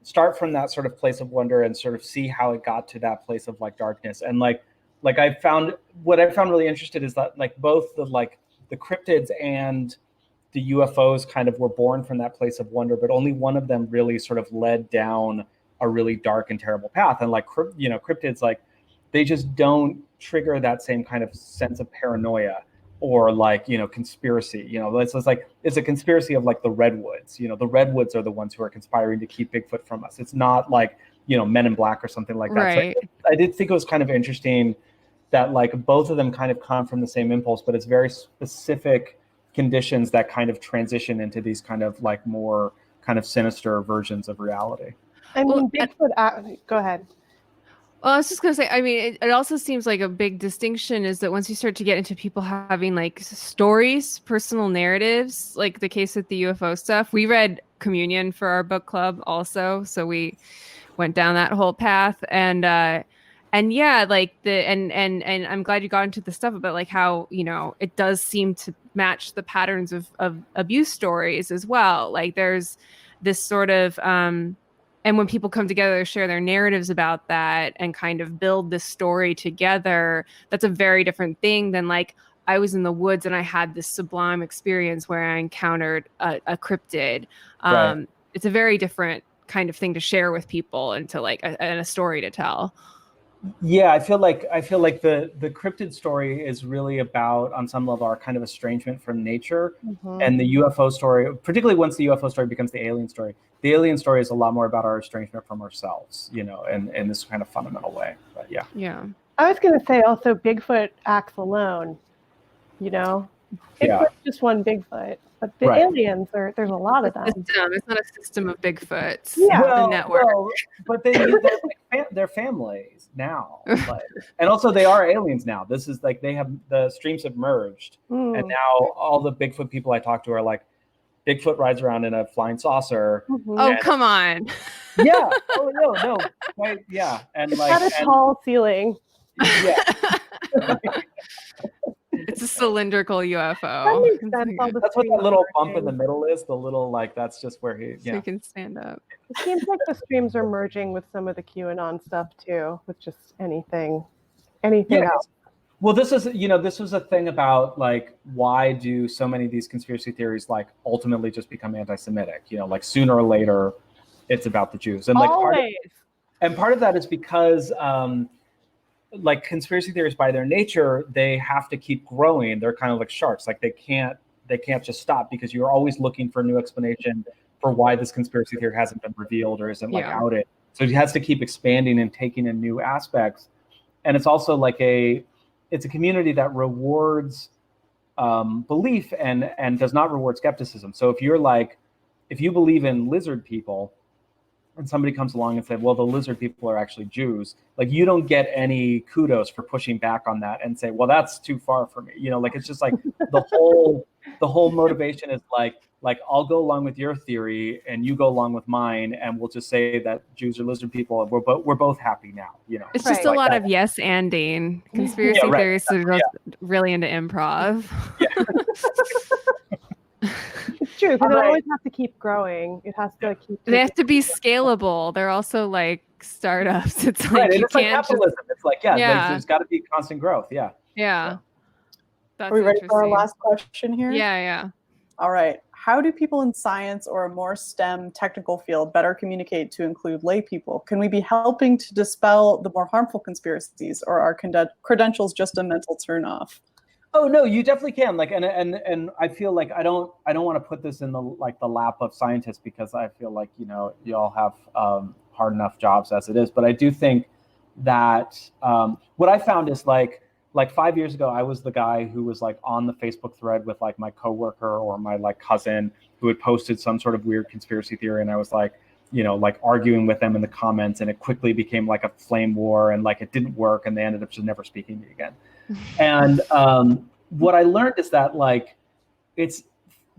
start from that sort of place of wonder and sort of see how it got to that place of like darkness. And like I found really interesting is that like both the cryptids and the UFOs kind of were born from that place of wonder, but only one of them really sort of led down a really dark and terrible path. And like, you know, cryptids, like they just don't trigger that same kind of sense of paranoia or like, you know, conspiracy. You know, it's like, it's a conspiracy of like the redwoods. You know, the redwoods are the ones who are conspiring to keep Bigfoot from us. It's not like, you know, Men in Black or something like that. Right. So I did think it was kind of interesting that like both of them kind of come from the same impulse, but it's very specific conditions that kind of transition into these kind of like more kind of sinister versions of reality. I mean, Bigfoot. Go ahead. Well, I was just going to say, I mean, it also seems like a big distinction is that once you start to get into people having like stories, personal narratives, like the case with the UFO stuff, we read Communion for our book club also. So we went down that whole path. And yeah, like and I'm glad you got into the stuff about like how, you know, it does seem to match the patterns of abuse stories as well. Like there's this sort of, and when people come together, share their narratives about that and kind of build this story together, that's a very different thing than like, I was in the woods and I had this sublime experience where I encountered a cryptid. Right. It's a very different kind of thing to share with people and to like a story to tell. Yeah, I feel like the cryptid story is really about, on some level, our kind of estrangement from nature, and the UFO story, particularly once the UFO story becomes the alien story. The alien story is a lot more about our estrangement from ourselves, you know, in this kind of fundamental way. But yeah. Yeah. I was going to say also Bigfoot acts alone. You know, Bigfoot's just one Bigfoot, but the aliens there's a lot of them. It's not a system of Bigfoots. Yeah, the network. Well, but they're families now, like, and also they are aliens now. This is like they have the streams have merged, and now all the Bigfoot people I talk to are like, Bigfoot rides around in a flying saucer. Oh, come on. Yeah. Oh no. Right. Yeah. And like had a tall ceiling. Yeah. It's a cylindrical UFO. That makes sense. That's what that little bump in the middle is. The little like that's just where he. So he can stand up. It seems like the streams are merging with some of the QAnon stuff too, with just anything else. Well, this was a thing about like why do so many of these conspiracy theories like ultimately just become anti-Semitic? You know, like sooner or later, it's about the Jews, and like part of that is because. Like conspiracy theories by their nature, they have to keep growing. They're kind of like sharks. Like they can't just stop because you're always looking for a new explanation for why this conspiracy theory hasn't been revealed or isn't like outed. So it has to keep expanding and taking in new aspects. And it's also like it's a community that rewards belief and does not reward skepticism. So if you believe in lizard people, and somebody comes along and said, well, the lizard people are actually Jews, like you don't get any kudos for pushing back on that and say, well, that's too far for me. You know, like it's just like the whole motivation is like I'll go along with your theory and you go along with mine, and we'll just say that Jews are lizard people, and we're both happy now. You know, it's just a lot of yes anding. Conspiracy theorists are really into improv. Yeah. It's true, because it always has to keep growing. It has to keep. They have to be scalable. They're also like startups. It's like you it's can't. Like capitalism. It's like like, there's got to be constant growth. Yeah. Yeah. That's Are we ready for our last question here? Yeah. All right. How do people in science or a more STEM technical field better communicate to include lay people? Can we be helping to dispel the more harmful conspiracies, or are credentials just a mental turnoff? Oh no, you definitely can. Like, and I feel like I don't want to put this in the lap of scientists, because I feel like, you know, you all have hard enough jobs as it is. But I do think that what I found is like 5 years ago, I was the guy who was like on the Facebook thread with like my coworker or my like cousin who had posted some sort of weird conspiracy theory, and I was like, you know, like arguing with them in the comments, and it quickly became like a flame war, and like it didn't work, and they ended up just never speaking to me again. And what I learned is that like it's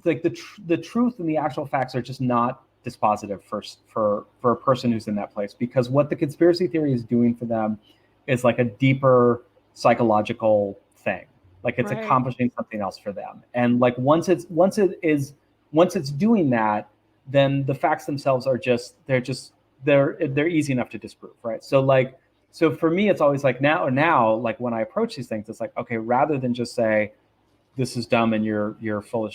like the truth and the actual facts are just not dispositive for a person who's in that place, because what the conspiracy theory is doing for them is like a deeper psychological thing. Like it's accomplishing something else for them, and like once it's doing that, then the facts themselves are they're easy enough to disprove, right? So for me, it's always like now, like when I approach these things, it's like, okay, rather than just say, this is dumb and you're full of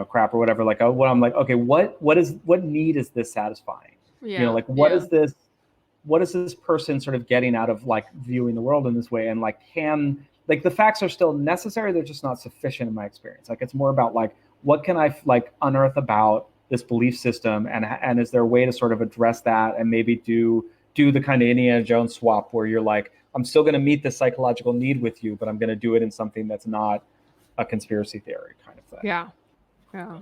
crap or whatever. Like what I'm like, okay, what need is this satisfying? Yeah. Like what is this person sort of getting out of like viewing the world in this way? And like the facts are still necessary, they're just not sufficient in my experience. Like it's more about like what can I like unearth about this belief system, and is there a way to sort of address that and maybe do the kind of Indiana Jones swap where you're like, I'm still going to meet the psychological need with you, but I'm going to do it in something that's not a conspiracy theory kind of thing. Yeah.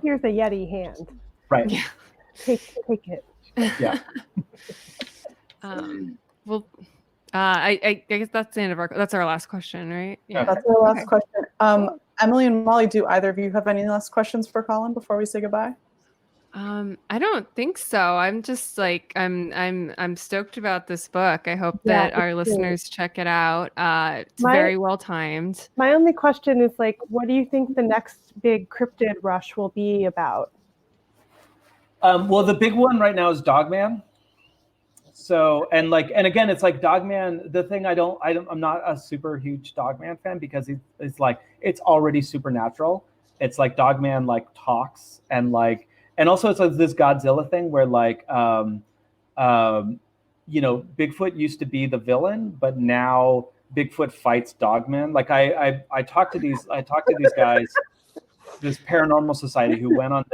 Here's a Yeti hand. Right. Yeah. Take it. Yeah. Well, I guess that's the end of that's our last question, right? Yeah. That's our last question. Emily and Molly, do either of you have any last questions for Colin before we say goodbye? I don't think so. I'm just like I'm stoked about this book. I hope that our listeners check it out. It's very well timed. My only question is like, what do you think the next big cryptid rush will be about? Well, the big one right now is Dogman. So and again, it's like Dogman. The thing I'm not a super huge Dogman fan because it's like it's already supernatural. It's like Dogman like talks and like. And also it's like this Godzilla thing where like, Bigfoot used to be the villain, but now Bigfoot fights Dogman. Like I talked to these guys, this paranormal society who went on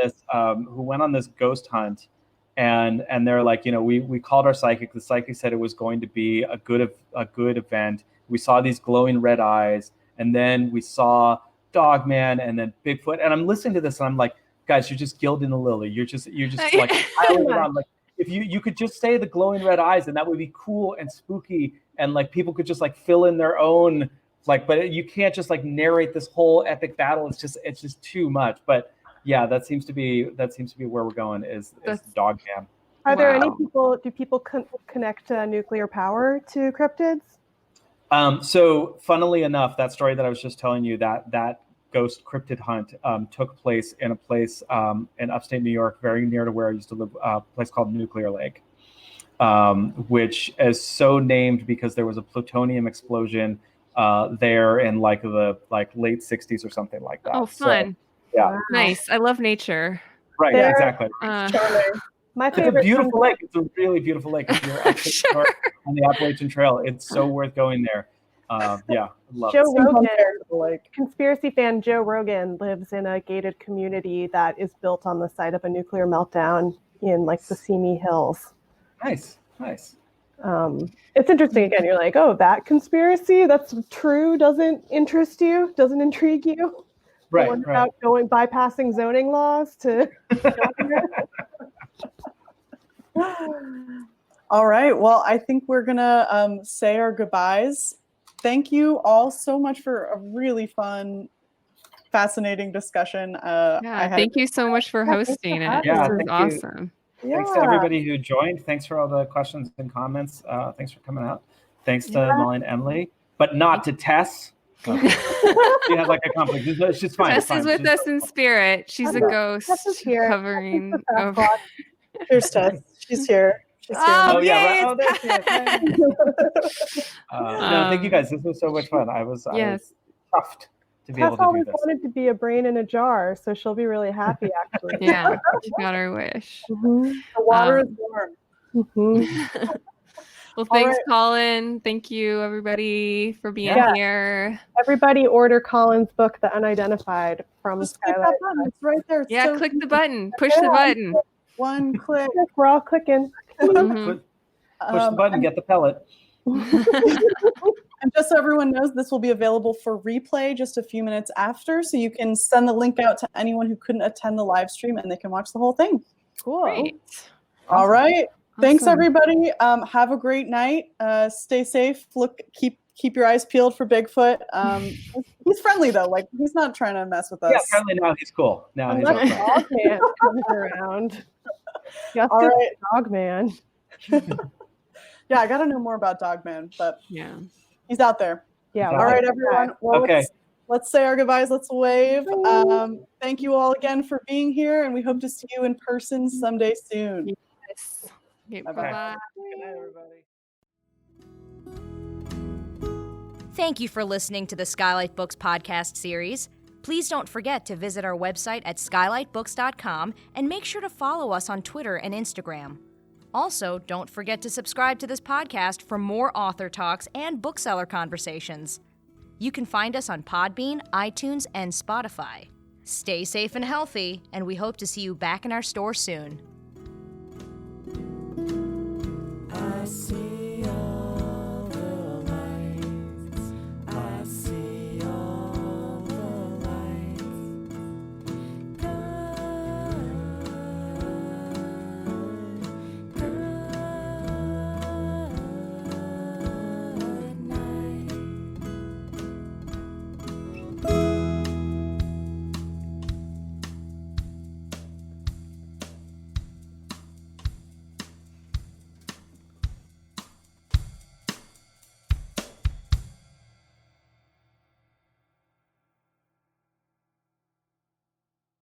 this ghost hunt, and they're like, we called our psychic. The psychic said it was going to be a good event. We saw these glowing red eyes, and then we saw Dogman, and then Bigfoot. And I'm listening to this, and I'm like, guys, you're just gilding the lily. You're just like piling around. Like if you could just say the glowing red eyes, and that would be cool and spooky, and like people could just like fill in their own like. But you can't just like narrate this whole epic battle. It's just too much. But yeah, that seems to be where we're going. Is Dogman. Are there any people? Do people connect nuclear power to cryptids? So funnily enough, that story that I was just telling you, that ghost cryptid hunt took place in a place in upstate New York, very near to where I used to live, a place called Nuclear Lake, which is so named because there was a plutonium explosion there in like the late 60s or something like that. Oh, fun. So, yeah. Nice. I love nature. Right, exactly. My it's favorite. A beautiful lake. It's a really beautiful lake. If you're up on the Appalachian Trail, it's so worth going there. Yeah, love Joe it. Rogan, conspiracy fan Joe Rogan lives in a gated community that is built on the site of a nuclear meltdown in like the Simi Hills. Nice. It's interesting. Again, you're like, oh, that conspiracy, that's true, doesn't interest you, doesn't intrigue you. Right. About bypassing zoning laws to. All right. Well, I think we're gonna say our goodbyes. Thank you all so much for a really fun, fascinating discussion. Thank you so much for hosting it. Yeah, this is awesome. Thanks to everybody who joined. Thanks for all the questions and comments. Thanks for coming out. Thanks to Molly and Emily, but not to Tess. She has like a conflict. It's just fine. Tess is with us in spirit. She's a ghost covering. Here's Tess. She's here. Oh yeah! Right. Oh, there she is. No, thank you guys. This was so much fun. I was chuffed to be able to do this. Tess always wanted to be a brain in a jar, so she'll be really happy. Actually, yeah, she got her wish. Mm-hmm. The water is warm. Mm-hmm. Well, thanks, Colin. Thank you, everybody, for being here. Everybody order Colin's book, The Unidentified, from Skylight. It's right there. It's so click the button. Push the button. One click. We're all clicking. Push the button, get the pellet. And just so everyone knows, this will be available for replay just a few minutes after, so you can send the link out to anyone who couldn't attend the live stream and they can watch the whole thing. Cool. Great. All right. Thanks, everybody. Have a great night. Stay safe. Keep your eyes peeled for Bigfoot. He's friendly though. Like he's not trying to mess with us. Yeah, friendly now. He's cool. Now he's okay. Dogman comes around. All right, Dogman. Yeah, I got to know more about Dogman, but yeah, he's out there. Yeah. All right, everyone. Well, okay. Let's say our goodbyes. Let's wave. Thank you all again for being here, and we hope to see you in person someday soon. Yes. Okay, Okay. bye-bye. Good night, everybody. Thank you for listening to the Skylight Books podcast series. Please don't forget to visit our website at skylightbooks.com and make sure to follow us on Twitter and Instagram. Also, don't forget to subscribe to this podcast for more author talks and bookseller conversations. You can find us on Podbean, iTunes, and Spotify. Stay safe and healthy, and we hope to see you back in our store soon.